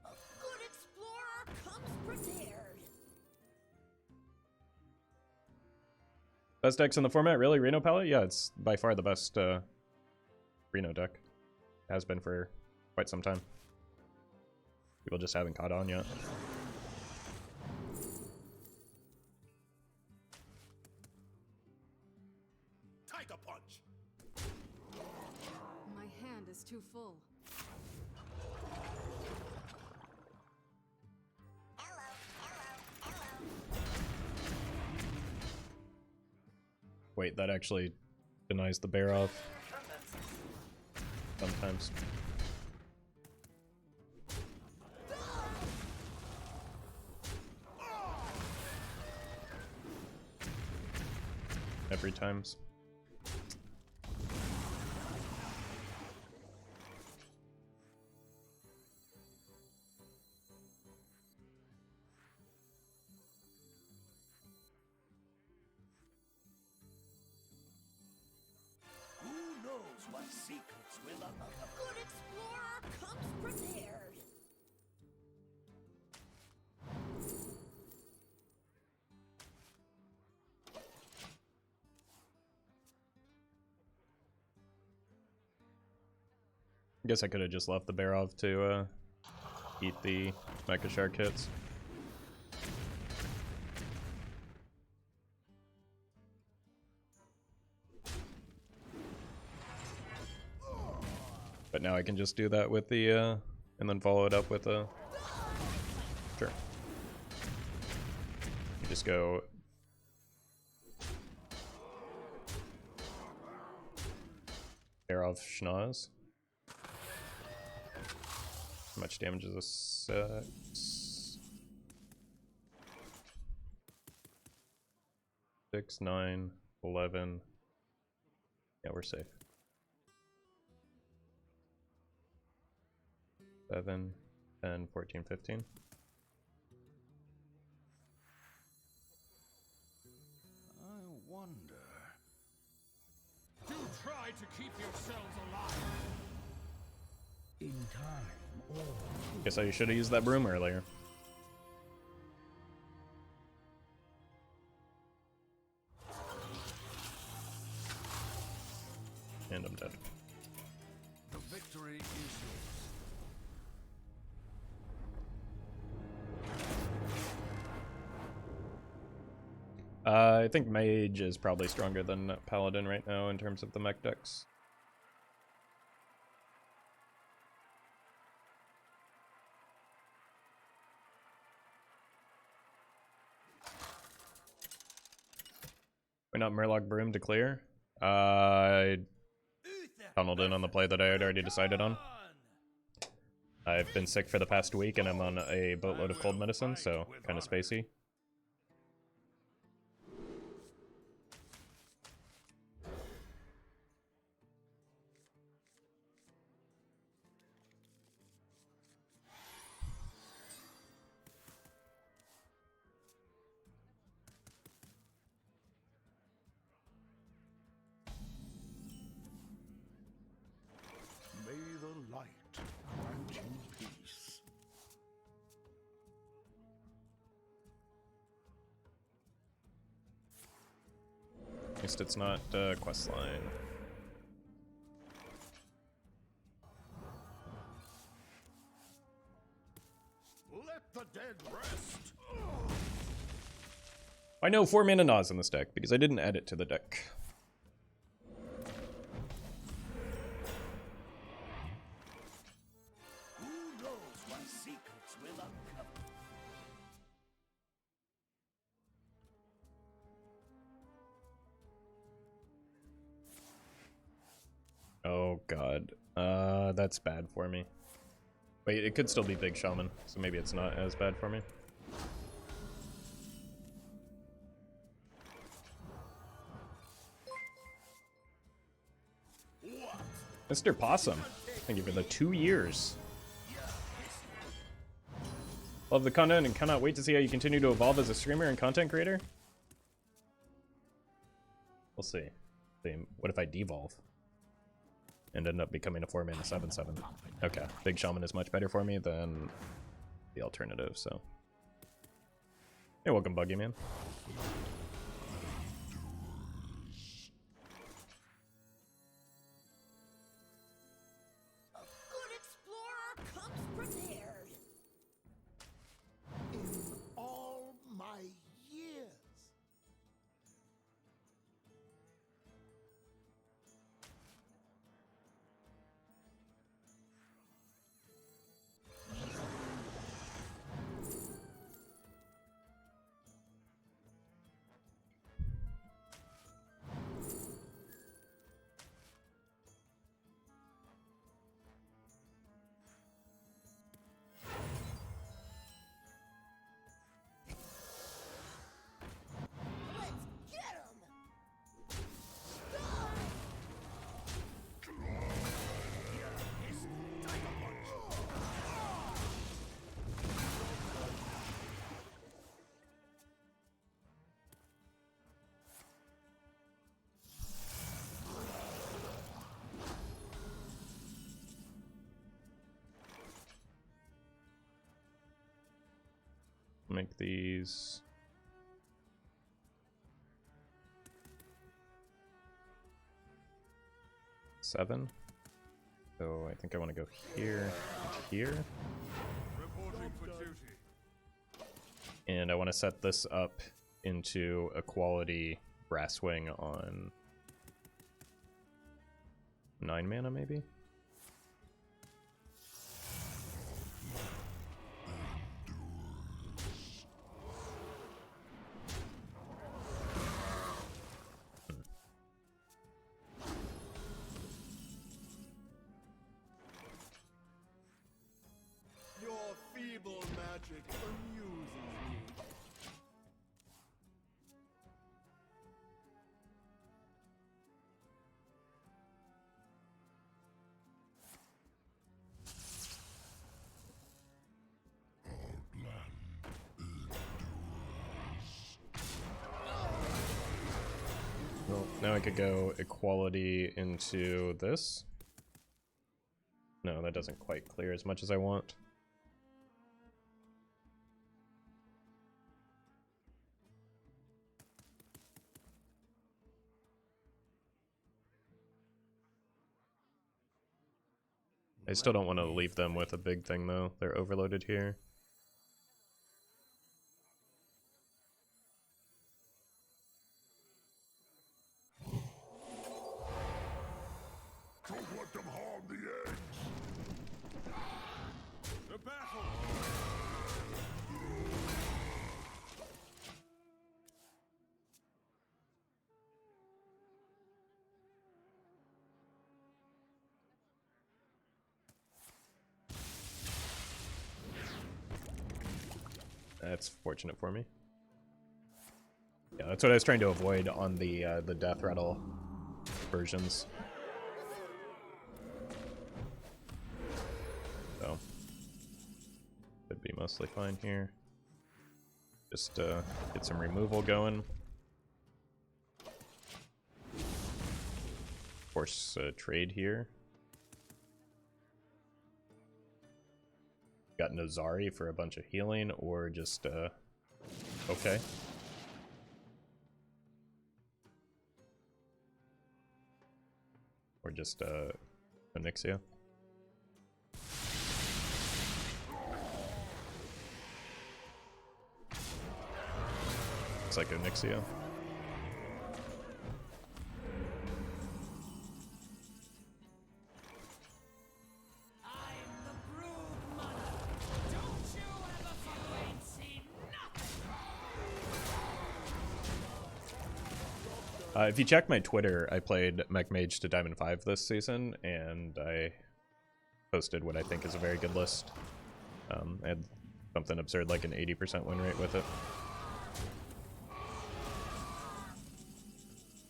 A good explorer comes prepared. Best decks in the format? Really? Reno Palette? Yeah, it's by far the best Reno deck. Has been for quite some time. People just haven't caught on yet. Tiger punch. My hand is too full. Wait, that actually denies the Barov. Sometimes. Every times. Who knows what secrets will unlock? A good explorer comes prepared. I guess I could have just left the Barov to eat the Mecha Shark hits. But now I can just do that with the, and then follow it up with a... Sure. You just go... Barov Schnoz. How much damage is this? 6, 9, 11. Yeah, we're safe. 7, 10, 14, 15. I wonder. Do try to keep yourselves alive. In time, or Guess I should have used that Broom earlier. And I'm dead. the victory is yours. I think Mage is probably stronger than Paladin right now in terms of the mech decks. Why not Murloc Broom to clear? I tunneled in on the play that I had already decided on. I've been sick for the past week and I'm on a boatload of cold medicine, so kind of spacey. May the light grant you peace. At least it's not questline. Let the dead rest. I know 4 mana Noz in this deck because I didn't add it to the deck. Who knows what secrets will uncover? Oh god. That's bad for me. Wait, it could still be Big Shaman, so maybe it's not as bad for me. Mr. Possum, thank you for the 2 years. Love the content and cannot wait to see how you continue to evolve as a streamer and content creator. We'll see. What if I devolve and end up becoming a 4-mana 7/7? Okay, Big Shaman is much better for me than the alternative, so. Hey, welcome, Buggy Man. A good explorer comes prepared. In all my years. Let's get him. Make these 7. So I think I want to go here and here. Reporting for duty. And I want to set this up into a quality Brasswing on 9 mana, maybe? Your feeble magic amuses me. Well, now I could go equality into this. No, that doesn't quite clear as much as I want. I still don't want to leave them with a big thing though. They're overloaded here. Don't let them harm the eggs. The battle! That's fortunate for me. Yeah, that's what I was trying to avoid on the Death Rattle versions. So should be mostly fine here. Just get some removal going. Force trade here. Got Nozari for a bunch of healing, or just okay. Or just Onyxia. Looks like Onyxia. If you check my Twitter, I played Mech Mage to Diamond 5 this season, and I posted what I think is a very good list. I had something absurd like an 80% win rate with it.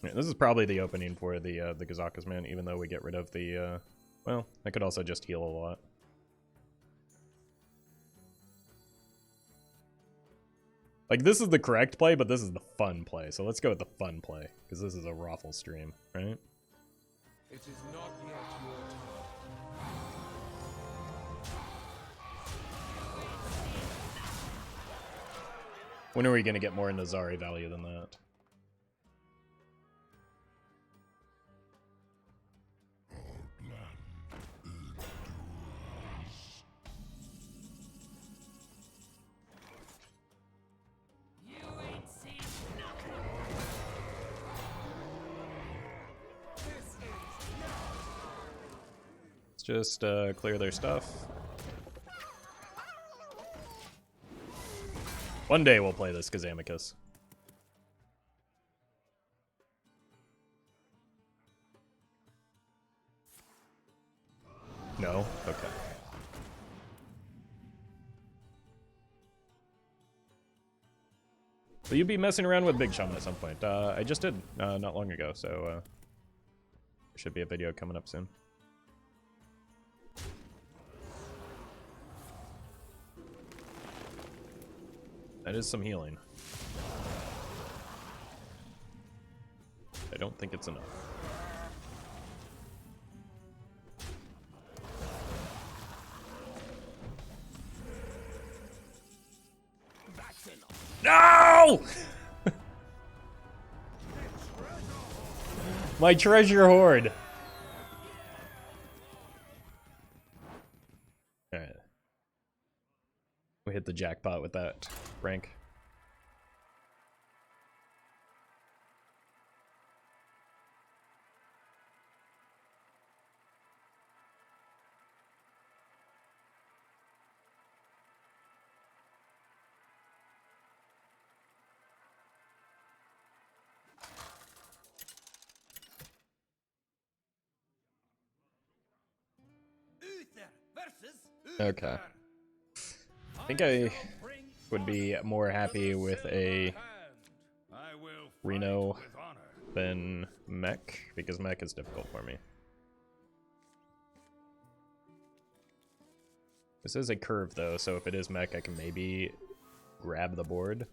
Yeah, this is probably the opening for the Kazakusan, even though we get rid of the, well, I could also just heal a lot. Like, this is the correct play, but this is the fun play. So let's go with the fun play, because this is a Roffle stream, right? It is not yet your time. When are we going to get more Nozari value than that? Just clear their stuff. One day we'll play this Kazakusan. No? Okay. Will you be messing around with Big Shaman at some point? I just did not long ago, so there should be a video coming up soon. That is some healing. I don't think it's enough. No! My treasure hoard. Alright. We hit the jackpot with that rank. Okay. I think I would be more happy with a Reno than Mech, because Mech is difficult for me. This is a curve though, so if it is Mech, I can maybe grab the board.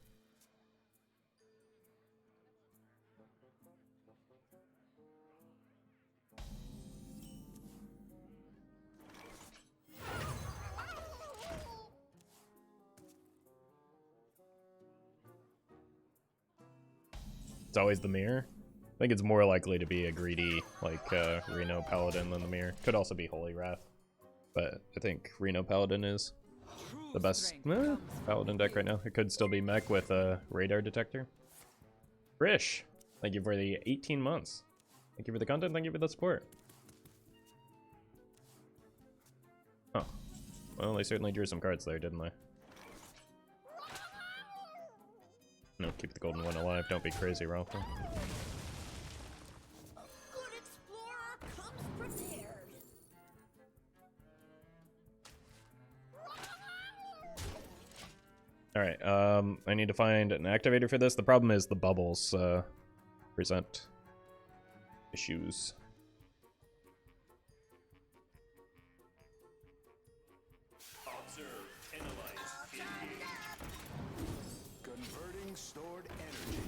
It's always the mirror. I think it's more likely to be a greedy, like, Reno Paladin than the mirror. Could also be Holy Wrath. But I think Reno Paladin is the best Paladin deck right now. It could still be Mech with a radar detector. Frish, thank you for the 18 months. Thank you for the content, thank you for the support. Oh. Well, they certainly drew some cards there, didn't they? No, keep the golden one alive. Don't be crazy, Roffle. A good explorer comes prepared. Alright, I need to find an activator for this. The problem is the bubbles present issues. Converting stored energy.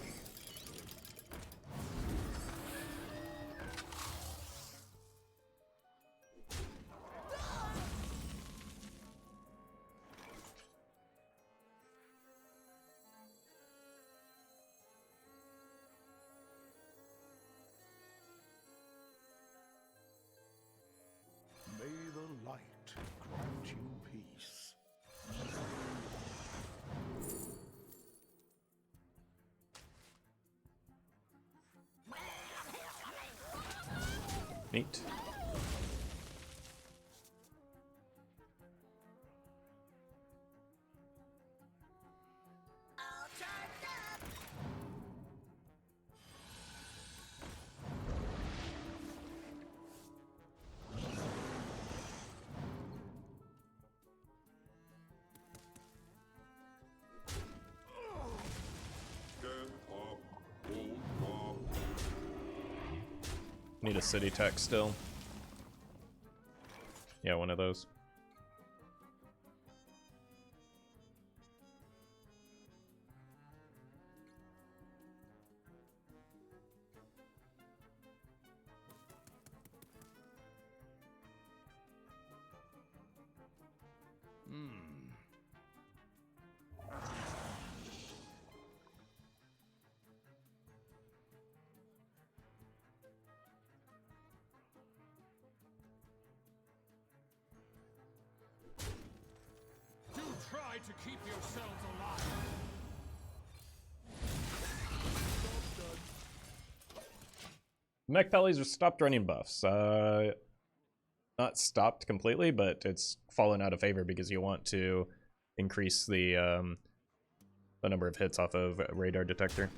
May the light grant you peace. Neat. All charged up. Need a city tech still. Yeah, one of those. Do try to keep yourselves alive. Mech Pellies have stopped running buffs. Not stopped completely, but it's fallen out of favor because you want to increase the number of hits off of radar detector.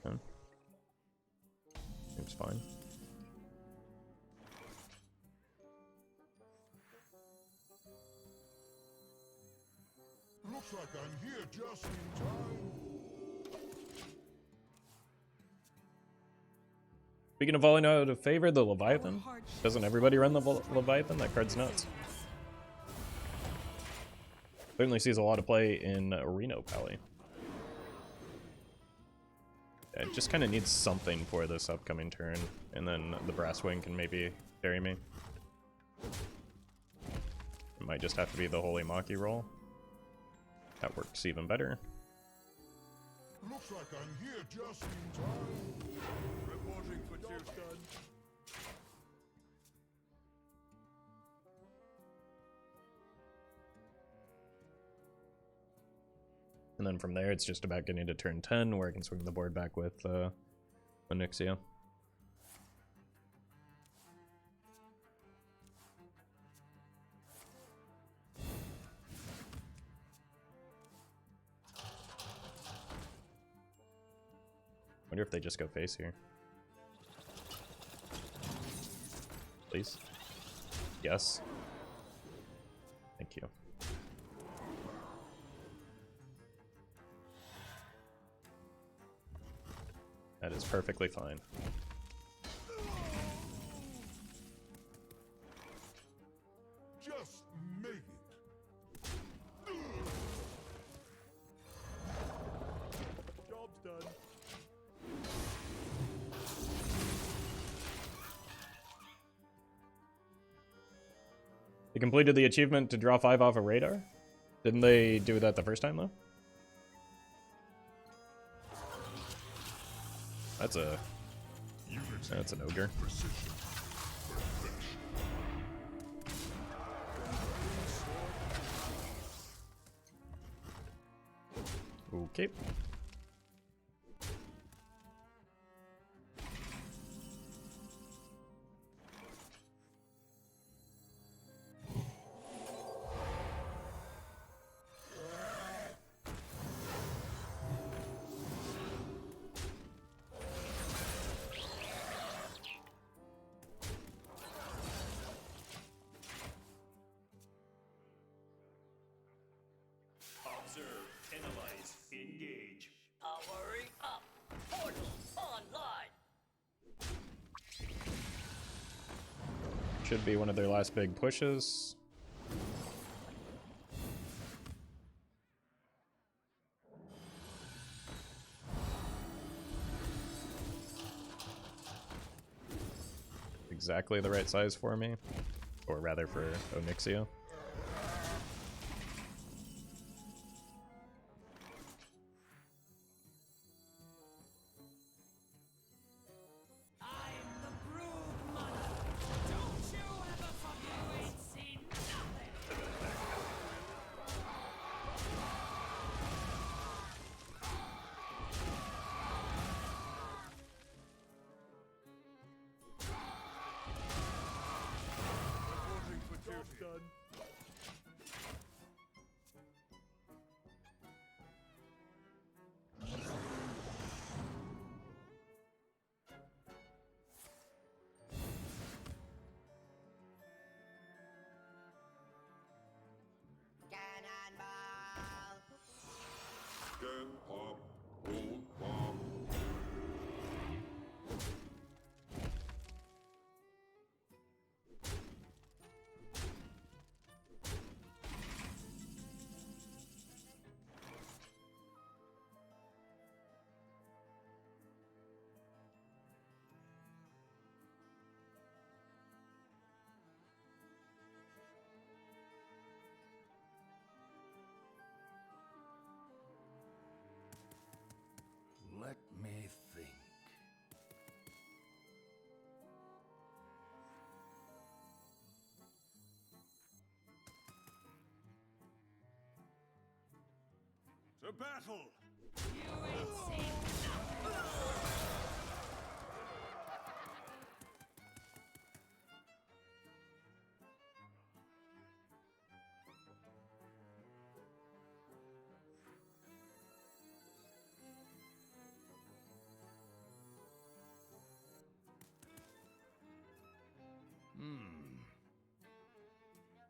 Okay. Seems fine. Looks like I'm here just in time. Speaking of falling out of favor, the Leviathan. Doesn't everybody run the Leviathan? That card's nuts. Certainly sees a lot of play in Reno Pally. It just kind of needs something for this upcoming turn, and then the Brasswing can maybe carry me. It might just have to be the Holy Maki roll. That works even better. Looks like I'm here just in time. Reporting for duty. And then from there, it's just about getting to turn 10, where I can swing the board back with Onyxia. Wonder if they just go face here. Please. Yes. Thank you. That is perfectly fine. Just make it. Job's done. They completed the achievement to draw 5 off a radar? Didn't they do that the first time, though? That's an ogre. Okay. Observe, analyze, engage. Powering up. Portals online. Should be one of their last big pushes. Exactly the right size for me, or rather for Onyxia. I'm the brood mother. done. Cannonball! Get up, roll bomb. Let me think. To battle! You ain't seen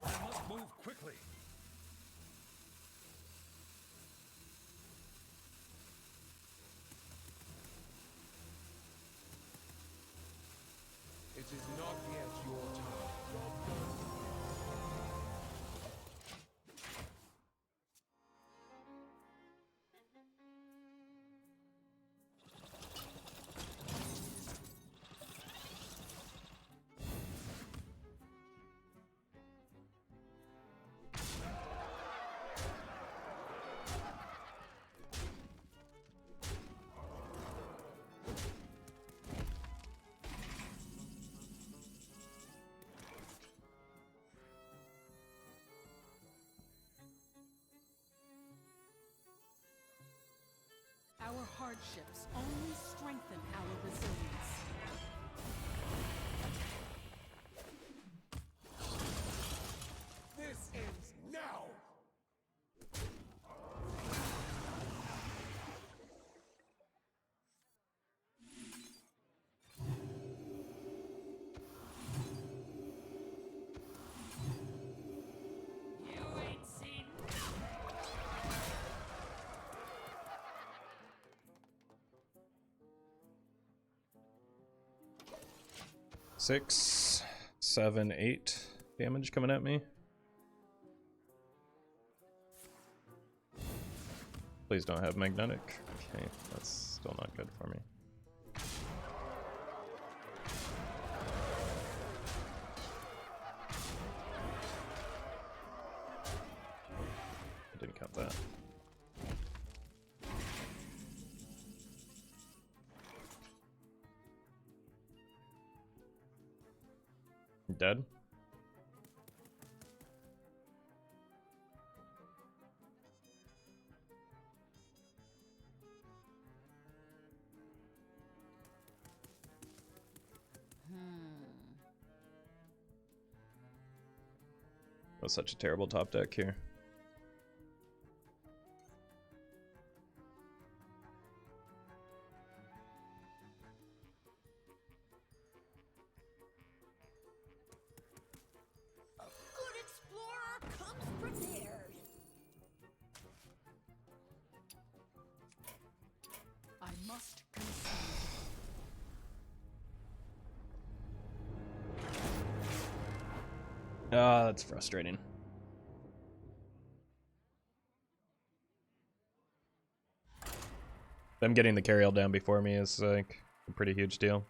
I must move quickly. It is not yet your time. Our hardships only strengthen our resilience. This ends now! You ain't seen 6, 7, 8 damage coming at me. Please don't have magnetic. Okay, that's still not good for me. I didn't count that. Dead? That's such a terrible top deck here. a good explorer comes prepared. I must concede. Ah, that's frustrating. Them getting the Cariel down before me is like a pretty huge deal.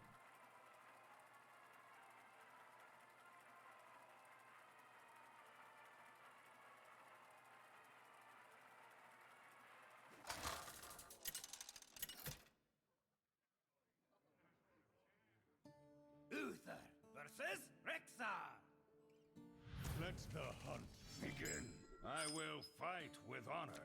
Uther versus Rexar. Let the hunt begin. I will fight with honor.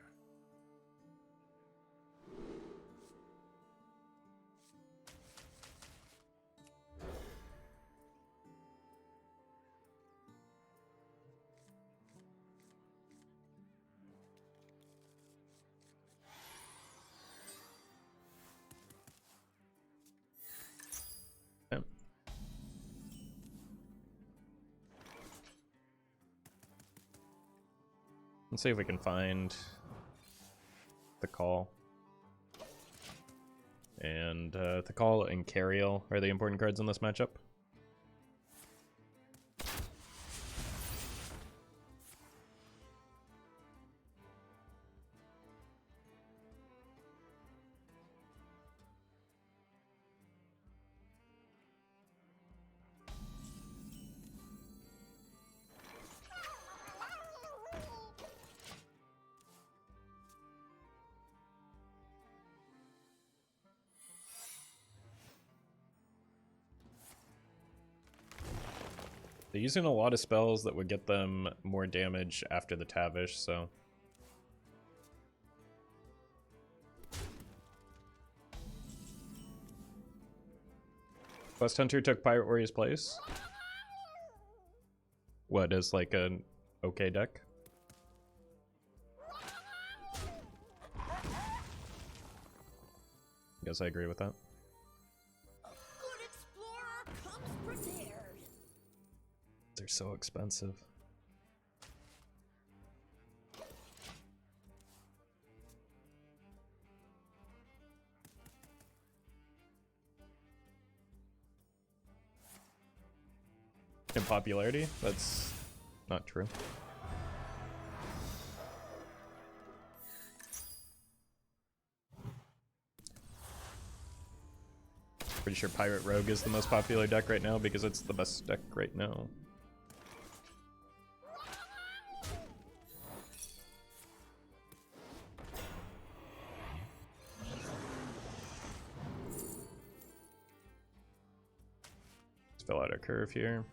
Let's see if we can find Thekal. And Thekal and Cariel are the important cards in this matchup. They're using a lot of spells that would get them more damage after the Tavish, so... Quest Hunter took Pirate Warrior's place. What, is like an okay deck? I guess I agree with that. Good explorer comes prepared. They're so expensive. In popularity? That's not true. Pretty sure Pirate Rogue is the most popular deck right now because it's the best deck right now. Let's fill out our curve here.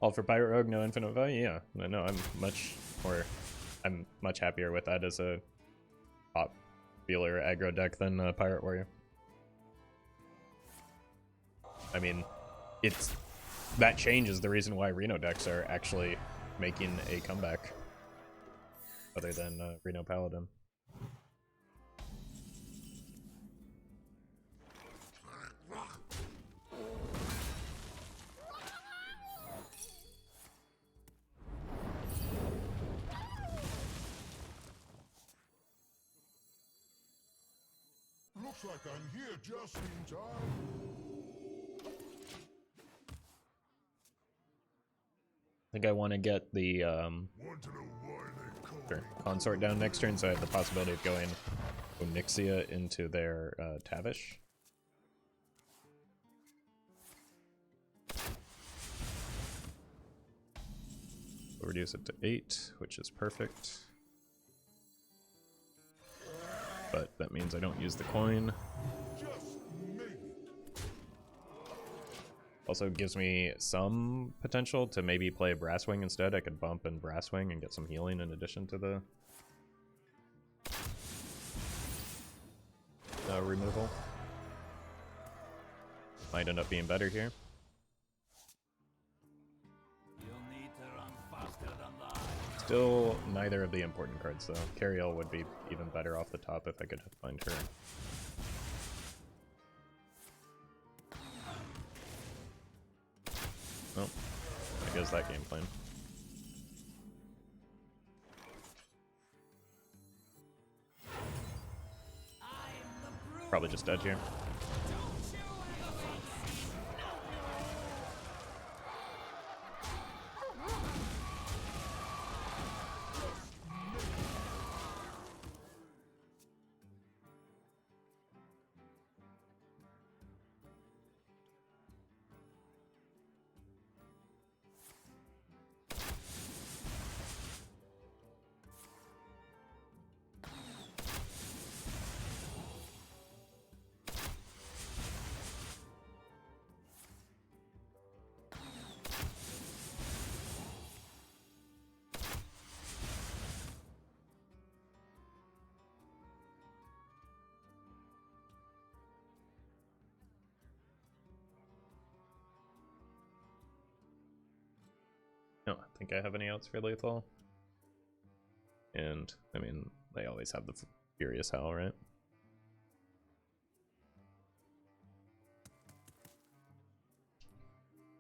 All for Pirate Rogue, no infinite value? Yeah, no, I'm much happier with that as a popular aggro deck than Pirate Warrior. I mean, that changes the reason why Reno decks are actually making a comeback, other than Reno Paladin. Looks like I'm here just in time. I think I want to get the Consort down next turn, so I have the possibility of going Onyxia into their Tavish. We'll reduce it to 8, which is perfect. But that means I don't use the coin. Also gives me some potential to maybe play Brasswing instead. I could bump in Brasswing and get some healing in addition to the removal. Might end up being better here. You'll need to run faster than that. Still neither of the important cards though. Cariel would be even better off the top if I could find her. Oh, there goes that game plan. Probably just dead here. think I have any outs for lethal. And, I mean, they always have the Furious Howl, right?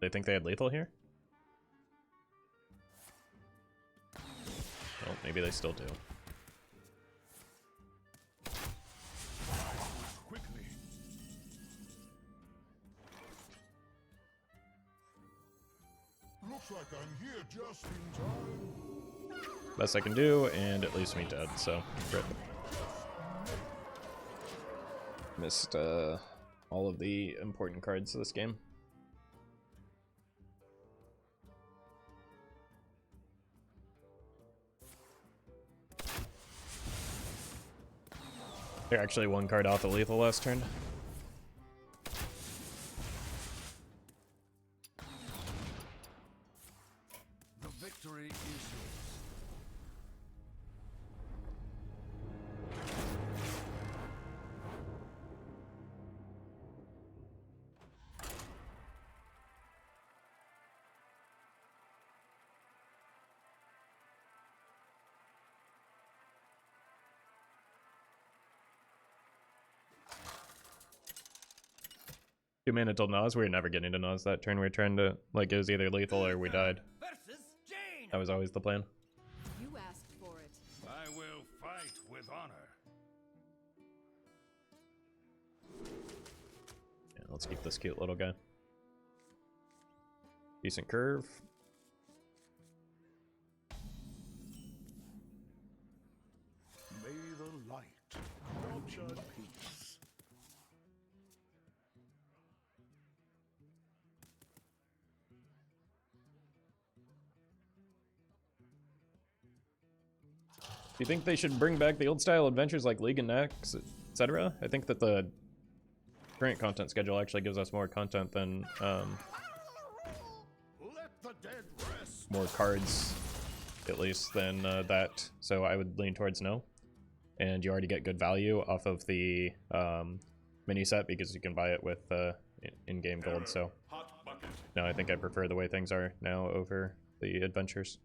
They think they had lethal here? Well, maybe they still do. Quickly. Looks like I'm here just in time. Best I can do, and it leaves me dead, so rip. Missed all of the important cards of this game. They're actually one card off the lethal last turn. The victory is yours. Two mana till Nos. We were never getting to Nos that turn. We were trying to, like, it was either lethal or we died. Versus Jane. That was always the plan. You asked for it. I will fight with honor. Yeah, let's keep this cute little guy. Decent curve. May the light guide you in peace. Do you think they should bring back the old style adventures like League and Nex, etc.? I think that the current content schedule actually gives us more content than Let the dead rest. more cards, at least, than that. So I would lean towards no. And you already get good value off of the mini set because you can buy it with in-game gold. So no, I think I prefer the way things are now over the adventures.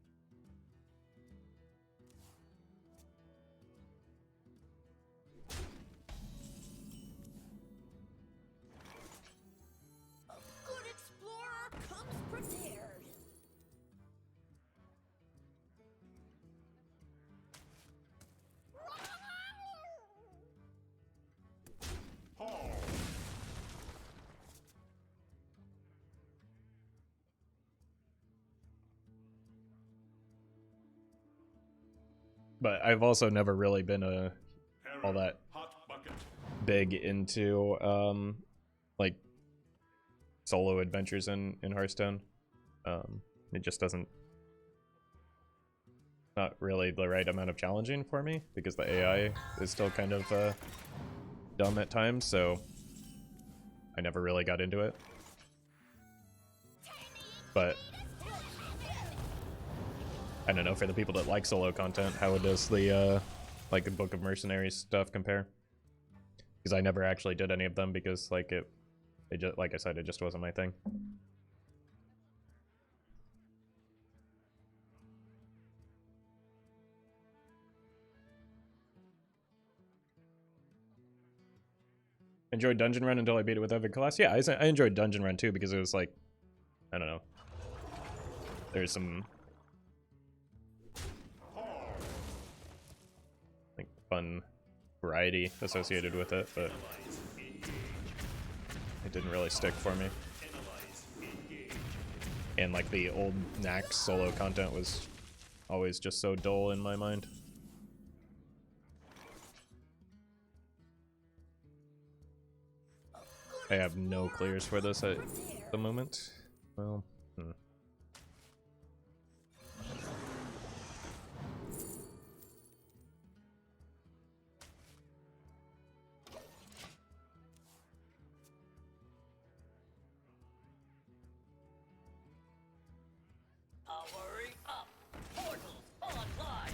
A good explorer comes prepared. But I've also never really been all that big into like solo adventures in Hearthstone. It just doesn't, not really the right amount of challenging for me because the AI is still kind of dumb at times, so I never really got into it. But I don't know, for the people that like solo content, how does the like the Book of Mercenaries stuff compare? Because I never actually did any of them because like it just, like I said, it just wasn't my thing. Enjoyed Dungeon Run until I beat it with every class. Yeah, I enjoyed Dungeon Run too because it was like, I don't know, there's some like fun variety associated with it, but it didn't really stick for me. And like the old Nax solo content was always just so dull in my mind. I have no clears for this at the moment. Well, Powering up. Portals online.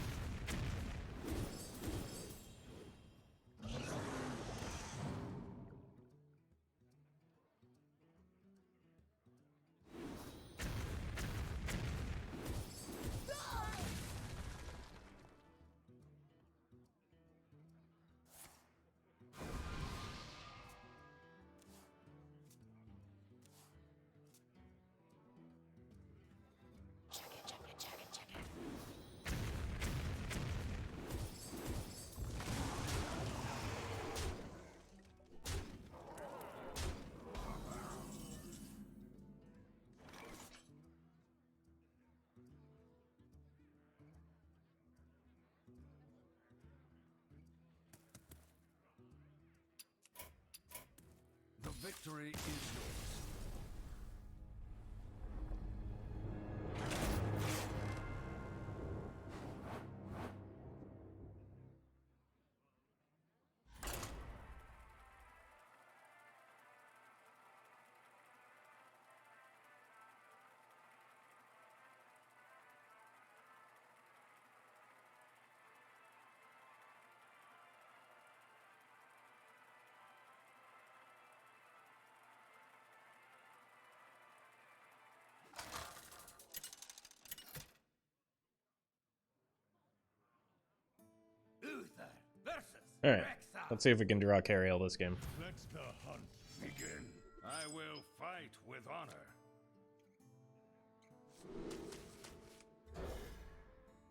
Alright, let's see if we can draw Cariel this game. Let the hunt begin. I will fight with honor.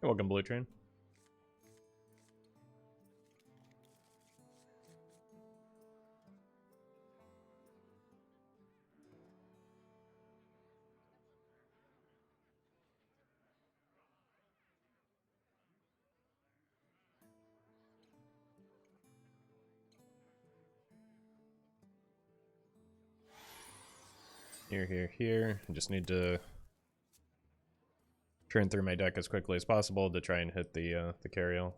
You're welcome, Blue Train. Here. I just need to turn through my deck as quickly as possible to try and hit the Cariel.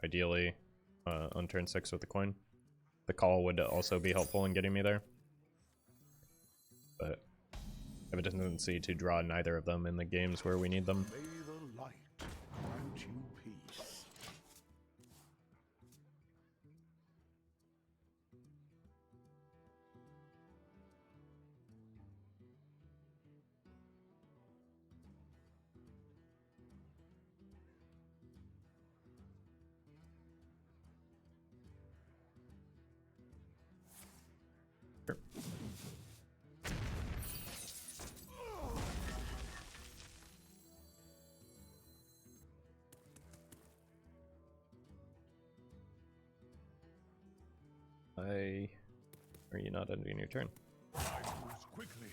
Ideally, on turn 6 with the coin. The call would also be helpful in getting me there. But I have a tendency to draw neither of them in the games where we need them. May the light grant you peace. Are you not ending your turn? I move quickly.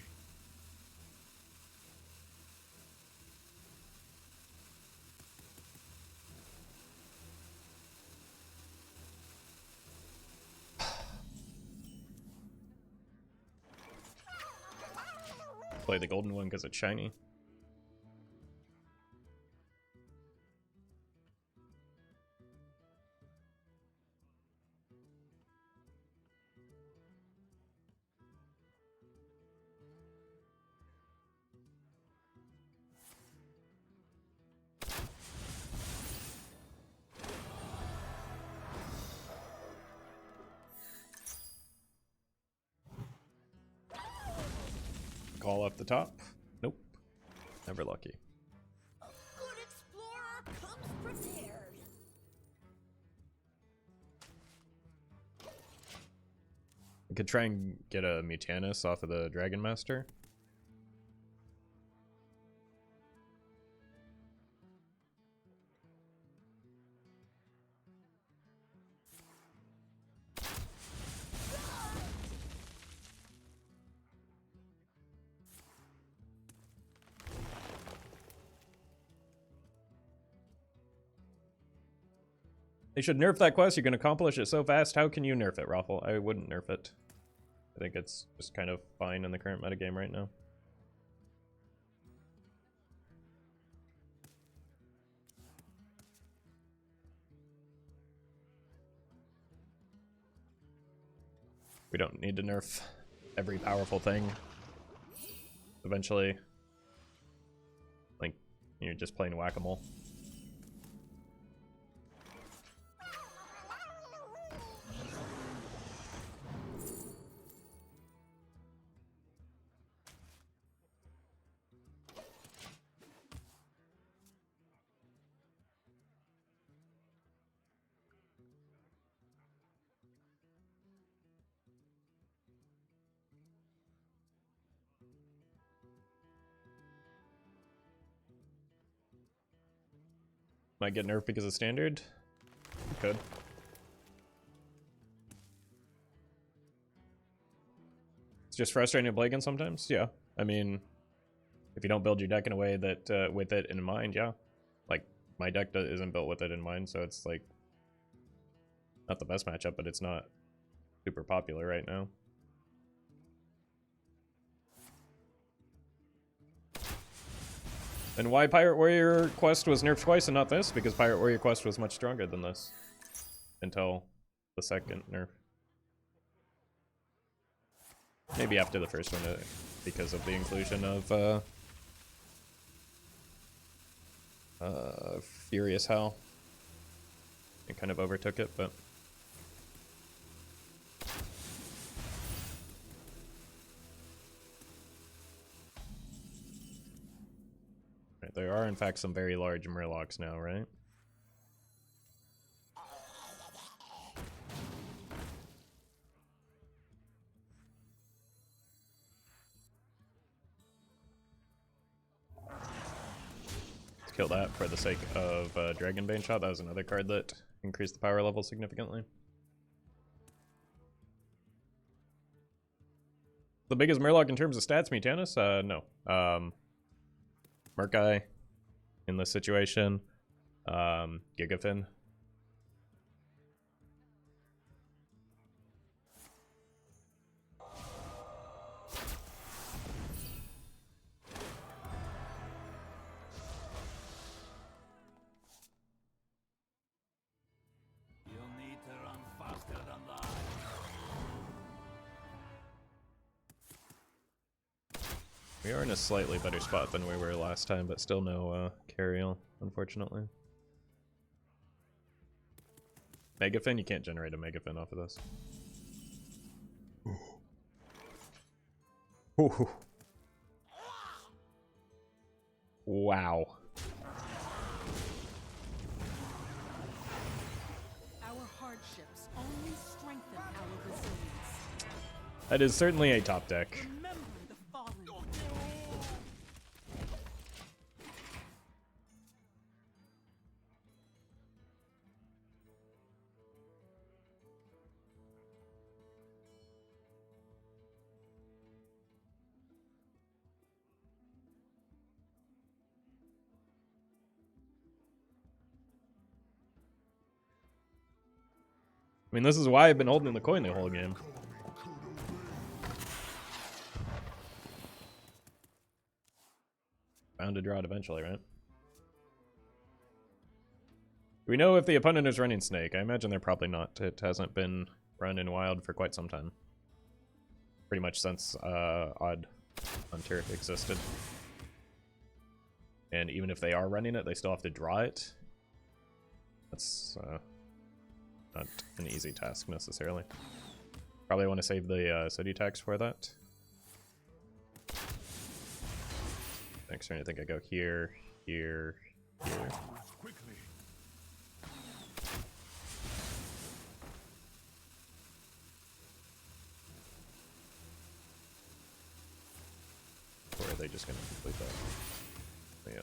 Play the golden one because it's shiny. Call off the top. Nope. Never lucky. A good explorer comes prepared. I could try and get a Mutanus off of the Dragon Master. They should nerf that quest. You can accomplish it so fast. How can you nerf it, Roffle? I wouldn't nerf it. I think it's just kind of fine in the current metagame right now. We don't need to nerf every powerful thing. Eventually, like, you're just playing whack-a-mole. Might get nerfed because of standard? Could. It's just frustrating to play against sometimes? Yeah. I mean, if you don't build your deck in a way that, with it in mind, yeah. Like, my deck isn't built with it in mind, so it's like, not the best matchup, but it's not super popular right now. And why Pirate Warrior Quest was nerfed twice and not this? Because Pirate Warrior Quest was much stronger than this. Until the second nerf. Maybe after the first one, because of the inclusion of Furious Hell. It kind of overtook it, but... There are, in fact, some very large Murlocs now, right? kill that for the sake of Dragonbane Shot. That was another card that increased the power level significantly. The biggest Murloc in terms of stats, Mutanus? No. Murkai in this situation. Gigafin. We are in a slightly better spot than we were last time, but still no Cariel, unfortunately. Megafin? You can't generate a Megafin off of this. Ooh. Wow. Our hardships only strengthen our resilience. That is certainly a top deck. Remember the fallen. I mean, this is why I've been holding the coin the whole game. Bound to draw it eventually, right? Do we know if the opponent is running Snake? I imagine they're probably not. It hasn't been run in Wild for quite some time. Pretty much since Odd Hunter existed. And even if they are running it, they still have to draw it. That's not an easy task necessarily. Probably want to save the city tax for that. Next turn, I think I go here, here, here. Or are they just going to complete that? Yeah.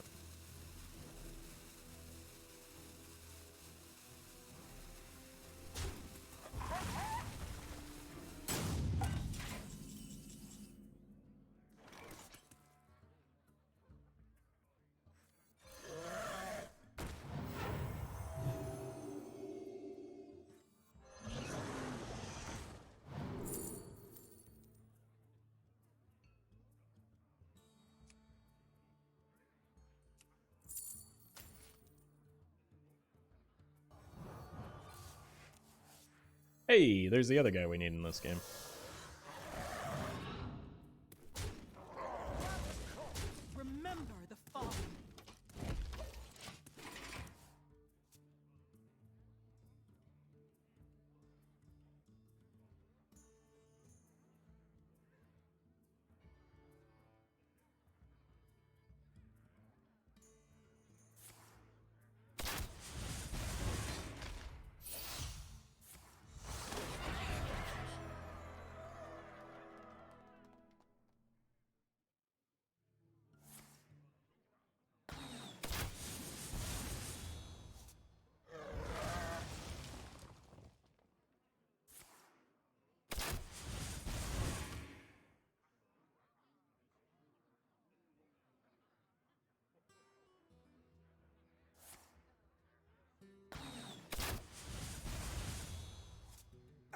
Hey, there's the other guy we need in this game. Remember the fallen.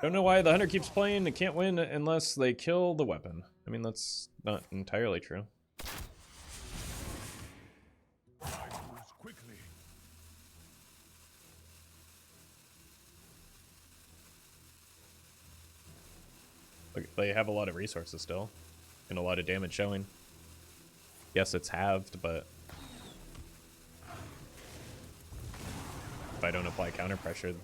Don't know why the hunter keeps playing. They can't win unless they kill the weapon. I mean, that's not entirely true. Look, they have a lot of resources still, and a lot of damage showing. Yes, it's halved, but if I don't apply counter pressure,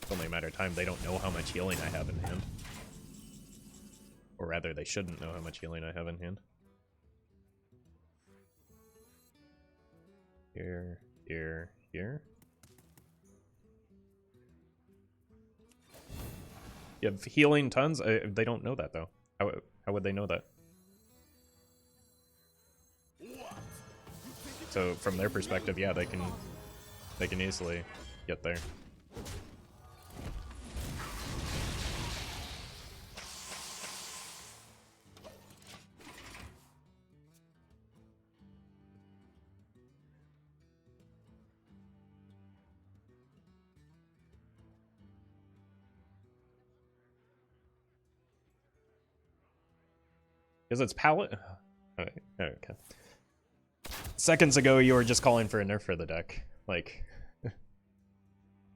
it's only a matter of time. They don't know how much healing I have in hand. Or rather, they shouldn't know how much healing I have in hand. Here, here, here. You have healing tons? They don't know that, though. How would they know that? What? You think So from their perspective, yeah, they can easily get there. Because it's Paladin. Okay. Seconds ago, you were just calling for a nerf for the deck. Like,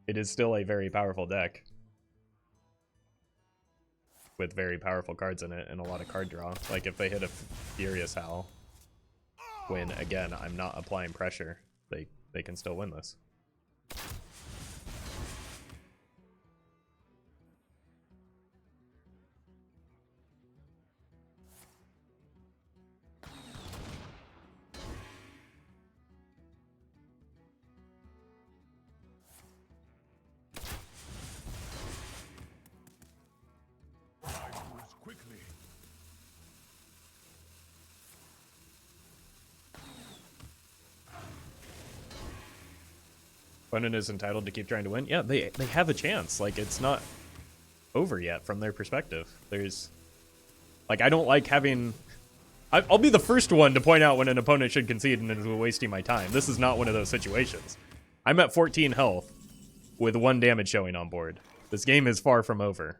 it is still a very powerful deck with very powerful cards in it and a lot of card draw. Like, if they hit a Furious Howl, when again I'm not applying pressure, they can still win this. Opponent is entitled to keep trying to win. Yeah, they have a chance. Like, it's not over yet from their perspective. There's, like, I don't like having... I'll be the first one to point out when an opponent should concede and is wasting my time. This is not one of those situations. I'm at 14 health with 1 damage showing on board. This game is far from over.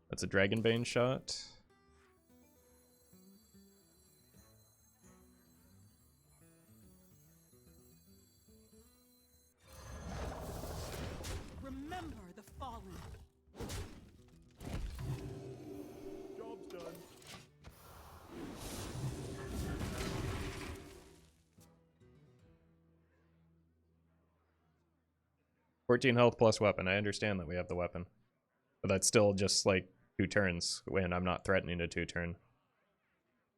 That's a Dragonbane shot. Remember the fallen. Job's done. $14 health plus weapon. I understand that we have the weapon. But that's still just like 2 turns when I'm not threatening a 2-turn.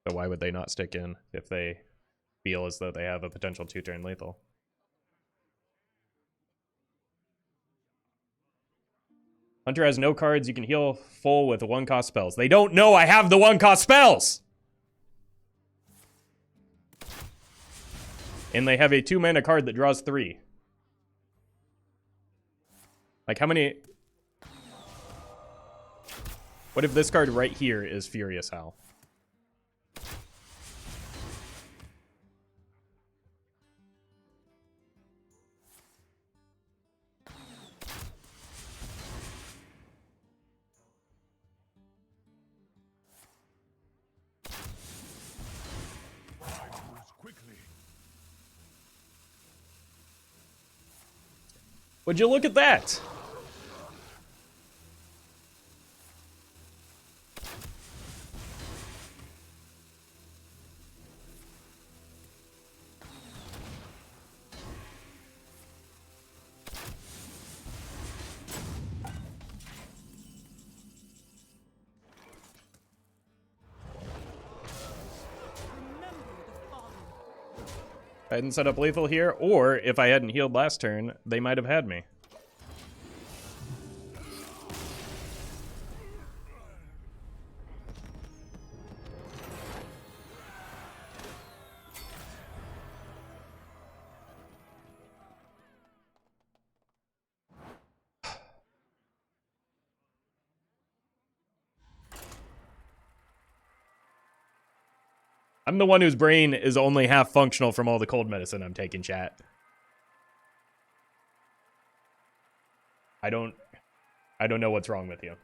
So why would they not stick in if they feel as though they have a potential 2-turn lethal? Hunter has no cards. You can heal full with 1-cost spells. They don't know I have the 1-cost spells! And they have a 2-mana card that draws 3. Like, how many... What if this card right here is Furious Howl? Would you look at that? I hadn't set up lethal here, or if I hadn't healed last turn, they might have had me. I'm the one whose brain is only half functional from all the cold medicine I'm taking, chat. I don't know what's wrong with you.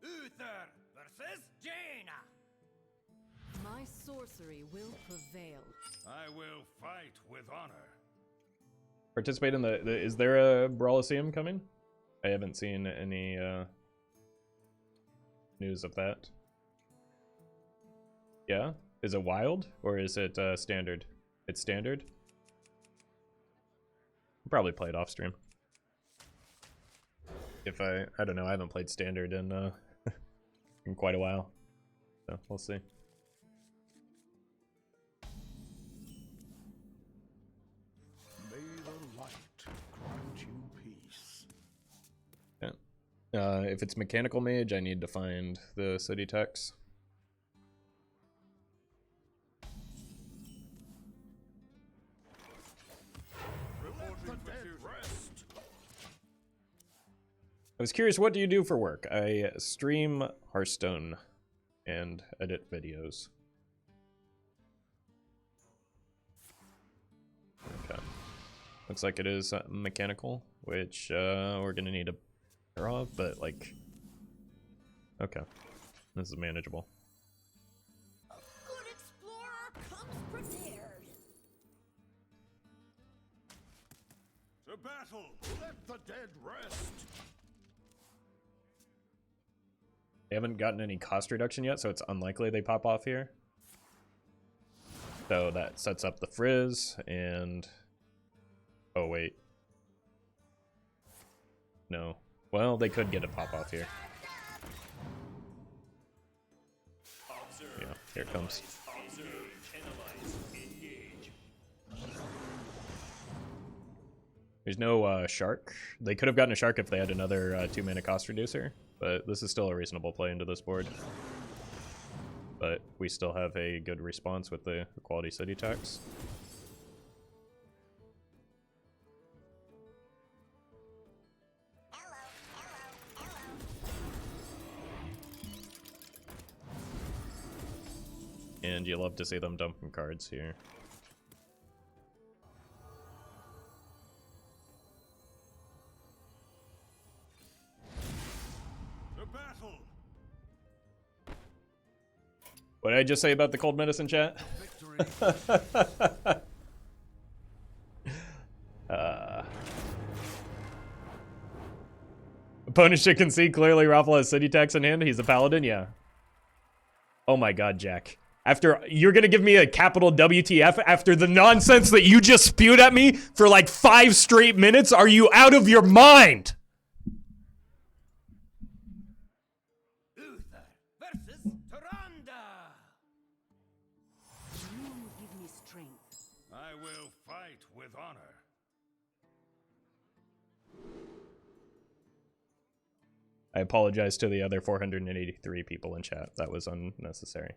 Uther versus Jaina. My sorcery will prevail. I will fight with honor. Participate in the is there a Brawlosium coming? I haven't seen any news of that. Yeah? Is it wild or is it standard? It's standard? I'll probably play it off stream. If I don't know, I haven't played standard in in quite a while. So we'll see. May the light grant you peace. Yeah. If it's mechanical mage, I need to find the city techs. I was curious, what do you do for work? I stream Hearthstone and edit videos. Okay. Looks like it is mechanical, which we're gonna need a Barov, but like, okay, this is manageable. A good explorer comes prepared. To battle! Let the dead rest. They haven't gotten any cost reduction yet, so it's unlikely they pop off here. So that sets up the Frizz, and... oh, wait. No. Well, they could get a pop off here. Yeah, here it comes. There's no shark. They could have gotten a shark if they had another 2-mana cost reducer, but this is still a reasonable play into this board. But we still have a good response with the quality city tax. And you love to see them dumping cards here. What did I just say about the cold medicine chat? Opponent should concede. Clearly Roffle has city tax in hand. He's a paladin, yeah. Oh my god, Jack. After you're gonna give me a capital WTF after the nonsense that you just spewed at me for like 5 straight minutes? Are you out of your mind? Uther versus Tyrande! You give me strength. I will fight with honor. I apologize to the other 483 people in chat. That was unnecessary.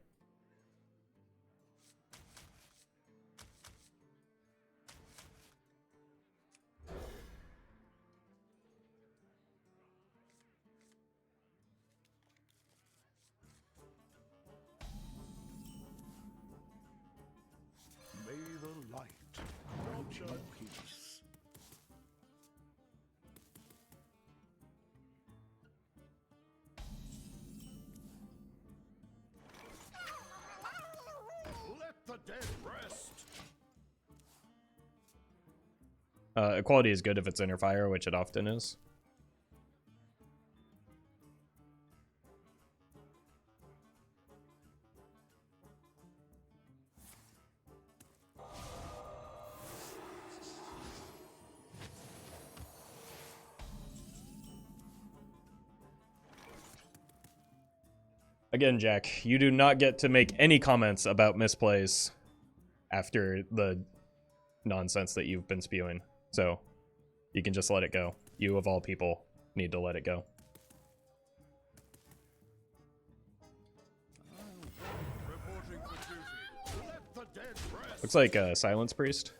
May the light grant you peace. Let the dead rest. Equality is good if it's inner fire, which it often is. Again, Jack, you do not get to make any comments about misplays after the nonsense that you've been spewing. So, you can just let it go. You, of all people, need to let it go. Reporting for duty. Let the dead rest. Looks like a Silence Priest.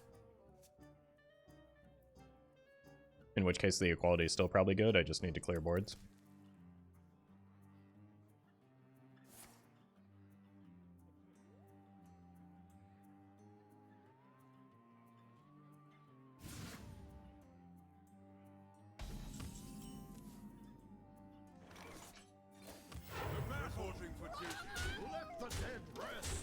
In which case the equality is still probably good, I just need to clear boards. Reporting for duty. Let the dead rest.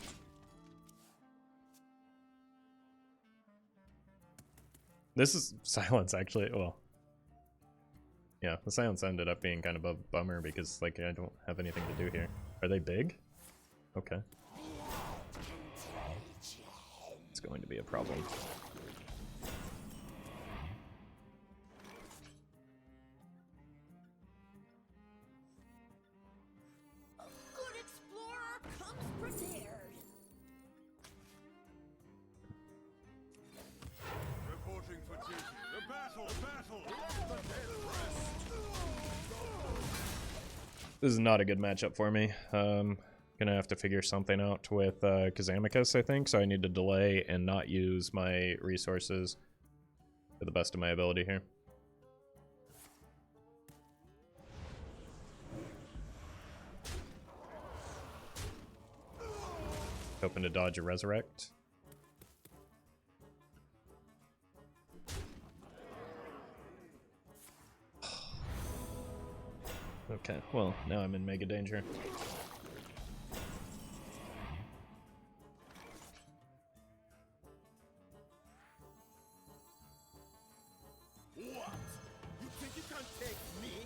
This is Silence, actually. Well, yeah, the Silence ended up being kind of a bummer because, like, I don't have anything to do here. Are they big? Okay. It's going to be a problem. A good explorer This is not a good matchup for me. Gonna have to figure something out with Kazakusan, I think, so I need to delay and not use my resources to the best of my ability here. Hoping to dodge a resurrect. Okay, well, now I'm in mega danger. What? You think you can take me?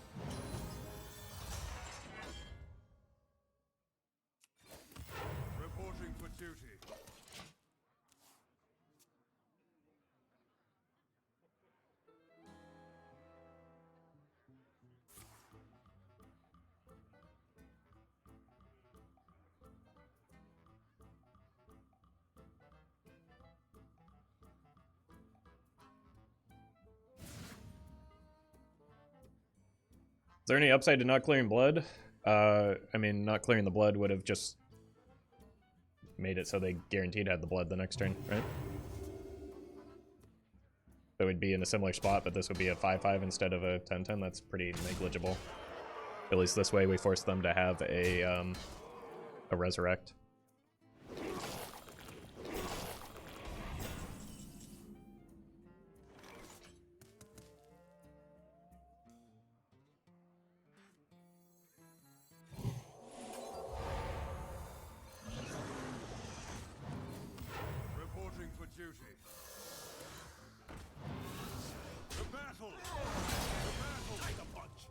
Reporting for duty. Is there any upside to not clearing blood? I mean, not clearing the blood would have just made it so they guaranteed had the blood the next turn, right? So we'd be in a similar spot, but this would be a 5-5 instead of a 10-10. That's pretty negligible. At least this way we force them to have a resurrect. Reporting for duty. The battle! The battle! Tiger punch!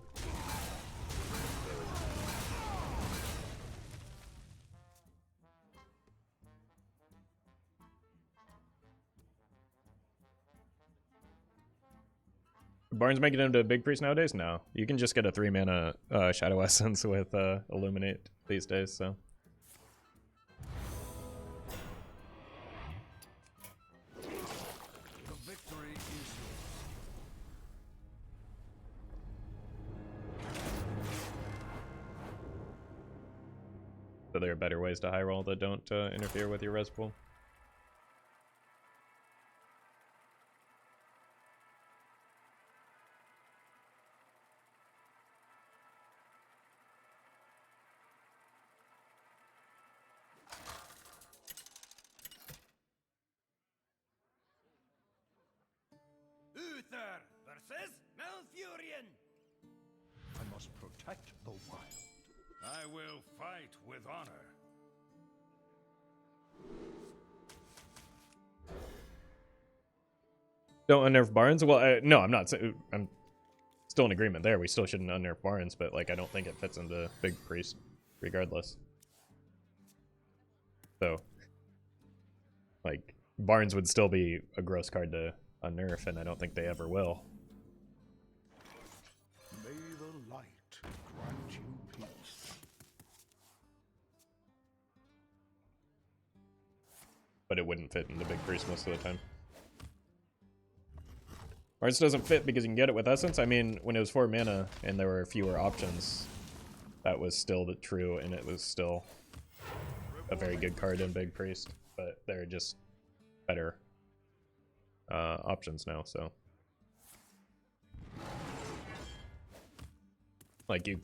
Barnes making him to a big priest nowadays? No. You can just get a 3-mana Shadow Essence with Illuminate these days, so. The victory is yours. So there are better ways to high roll that don't interfere with your res pool. Uther versus Malfurion. I must protect the wild. I will fight with honor. Don't unnerf Barnes? Well, no, I'm not. I'm still in agreement there. We still shouldn't unnerf Barnes, but like I don't think it fits into Big Priest, regardless. So, like Barnes would still be a gross card to unnerf, and I don't think they ever will. May the light grant you peace. But it wouldn't fit into Big Priest most of the time. Barnes doesn't fit because you can get it with Essence. I mean, when it was 4 mana and there were fewer options, that was still true, and it was still a very good card in Big Priest. But there are just better options now, so. Like, you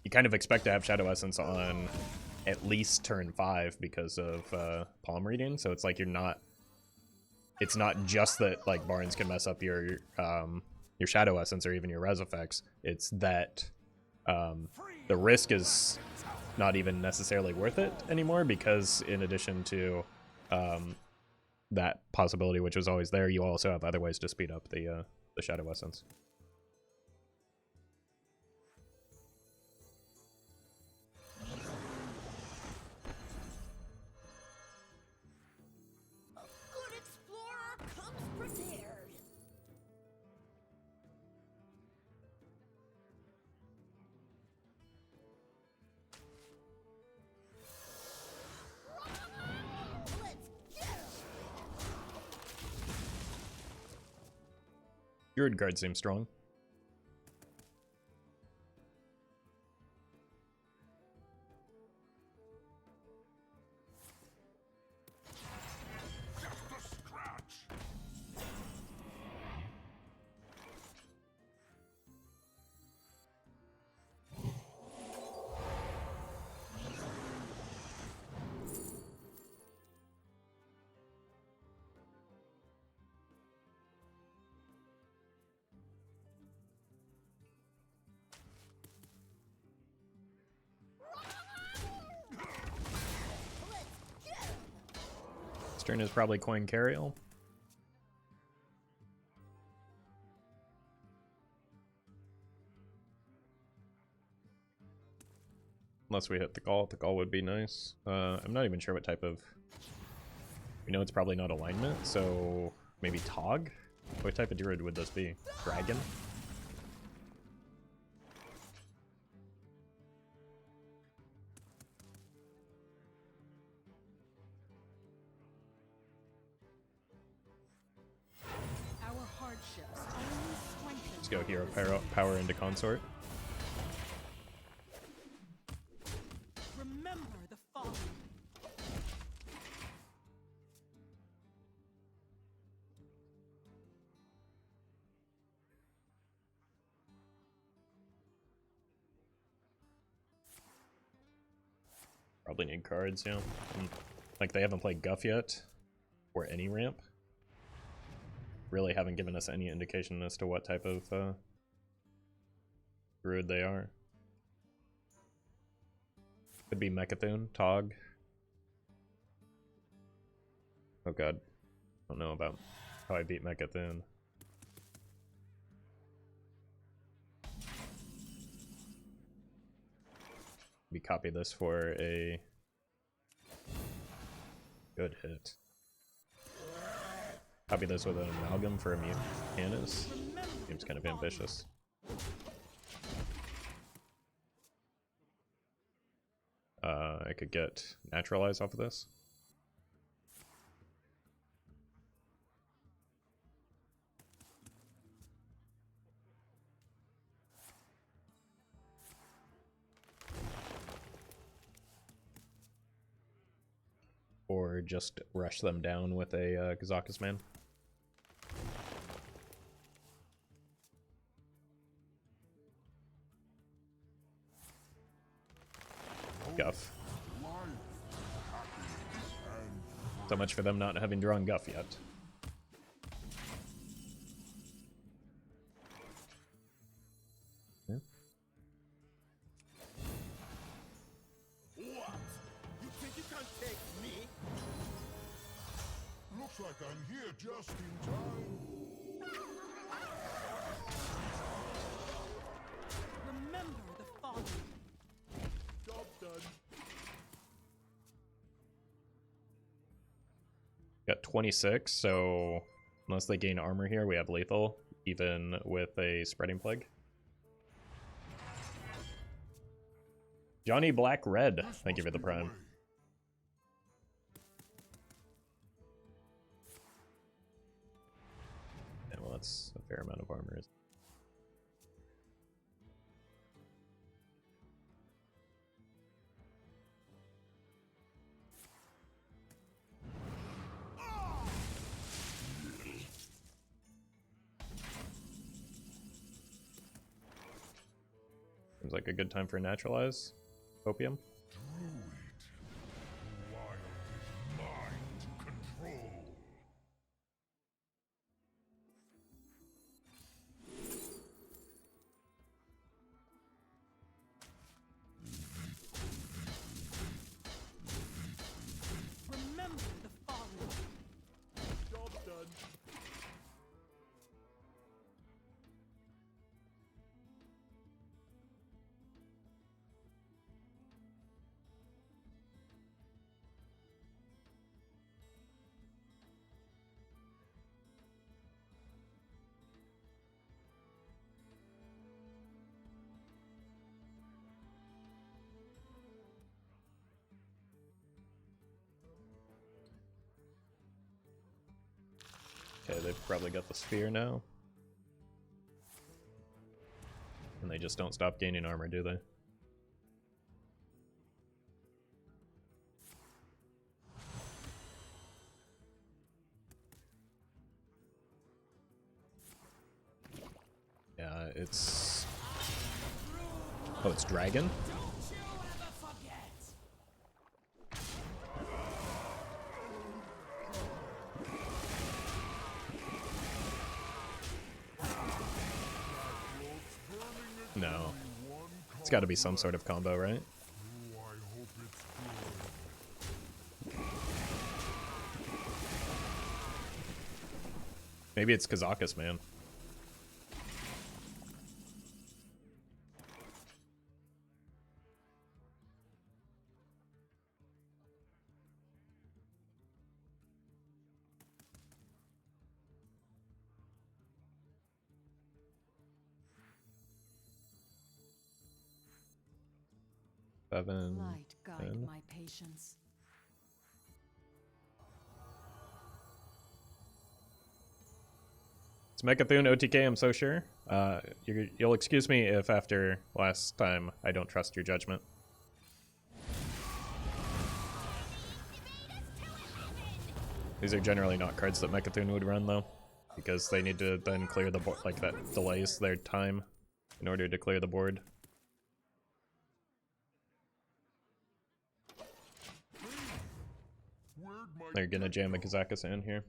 kind of expect to have Shadow Essence on at least turn 5 because of palm reading, so it's like you're not. It's not just that like Barnes can mess up your Shadow Essence or even your res effects. It's that the risk is not even necessarily worth it anymore, because in addition to that possibility, which was always there, you also have other ways to speed up the Shadow Essence. Good explorer comes prepared. Let's get 'em. Druid guard seems strong. turn is probably coin Cariel. Unless we hit Thekal. Thekal would be nice. I'm not even sure what type of... We know it's probably not alignment, so maybe Tog? What type of druid would this be? Dragon? Our hardships only strengthen. Let's go hero power into Consort. Remember the fallen. Probably need cards, yeah. Like, they haven't played Guff yet, or any ramp. Really haven't given us any indication as to what type of druid they are. Could be Mecha'thun, Tog. Oh god. Don't know about how I beat Mecha'thun. We copy this for a good hit. Copy this with an Amalgam for a Mutanus. Seems kind of ambitious. I could get Naturalize off of this. Or just rush them down with a Kazakusan. Guff. So much for them not having drawn Guff yet. Yeah. What? You think you can take me? Looks like I'm here just in time. Remember the fallen. Job done. Got 26, so unless they gain armor here, we have lethal, even with a spreading plague. Johnny Black Red, thank you for the prime. Yeah, well, that's a fair amount of armor. Seems like a good time for Naturalize. Opium. Druid. Wild is mine to control. Remember the fallen. Job done. Okay, they've probably got the sphere now. And they just don't stop gaining armor, do they? Yeah, it's... Oh, it's Dragon? No. It's got to be some sort of combo, right? Oh, I hope it's good. Maybe it's Kazakusan, man. Seven. Light guide 10. my patience. It's Mechathune OTK, I'm so sure. You'll excuse me if after last time I don't trust your judgment. These are generally not cards that Mechathune would run though, because they need to then clear the board, like that delays their time in order to clear the board. They're gonna jam a Kazakusan here.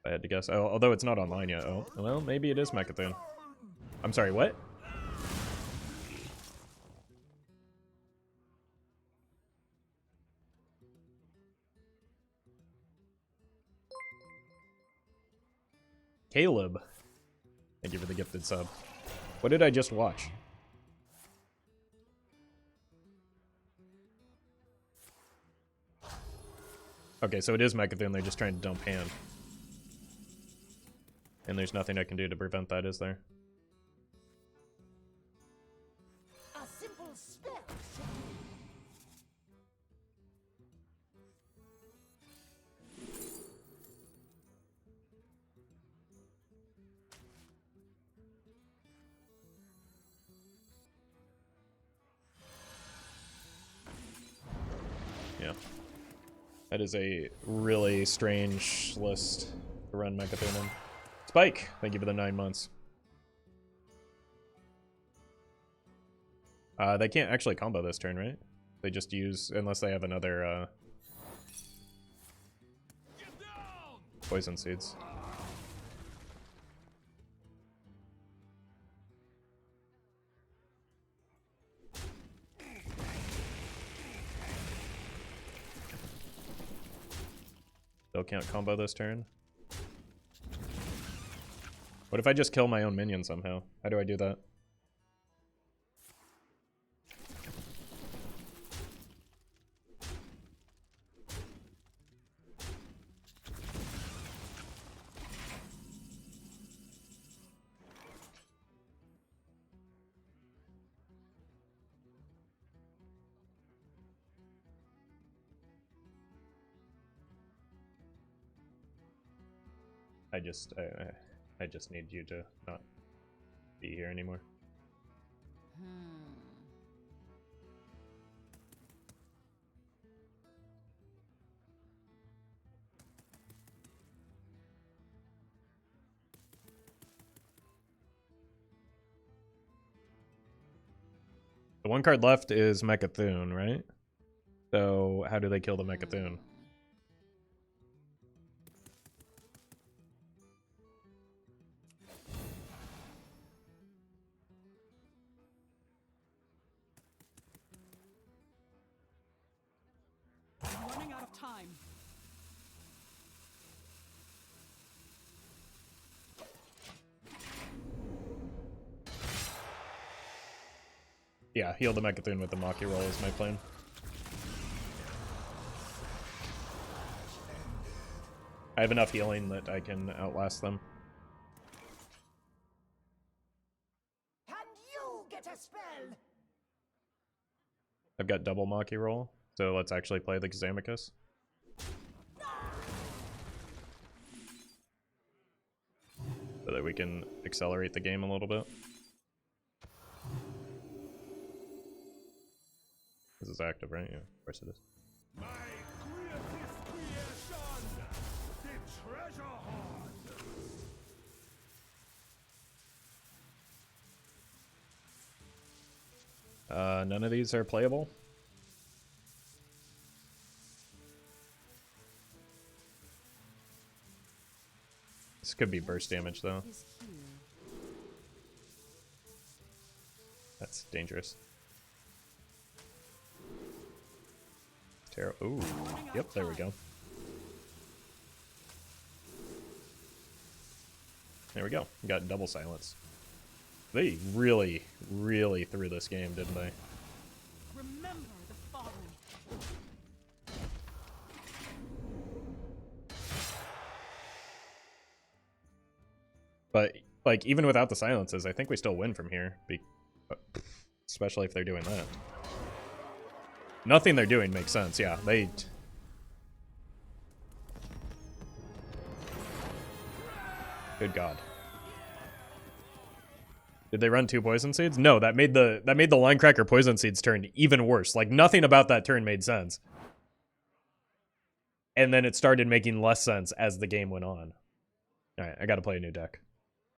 I had to guess. Oh, although it's not online yet. Oh, well, maybe it is Mechathune. I'm sorry, what? Caleb. Thank you for the gifted sub. What did I just watch? Okay, so it is Mechathune, they're just trying to dump hand. And there's nothing I can do to prevent that, is there? A simple spell. Yeah. That is a really strange list to run Mechathune in. Spike, thank you for the 9 months. They can't actually combo this turn, right? They just use, unless they have another poison seeds. Still can't combo this turn. What if I just kill my own minion somehow? How do I do that? I just need you to not be here anymore. The one card left is Mechathune, right? So how do they kill the Mechathune? I'm running out of time. Yeah, heal the Mechathune with the Maki roll is my plan. I have enough healing that I can outlast them. And you get a spell. I've got double Maki roll, so let's actually play the Kazakusan. So that we can accelerate the game a little bit. This is active, right? Yeah, of course it is. My greatest creation, the treasure hoard. None of these are playable. This could be burst damage, though. Is here. That's dangerous. Ooh, yep, there we go. There we go. We got double silence. They really, really threw this game, didn't they? Remember the fallen. But, like, even without the silences, I think we still win from here. Especially if they're doing that. Nothing they're doing makes sense, yeah. They... Good God. Did they run 2 poison seeds? No, that made the Linecracker poison seeds turn even worse. Like, nothing about that turn made sense. And then it started making less sense as the game went on. Alright, I gotta play a new deck.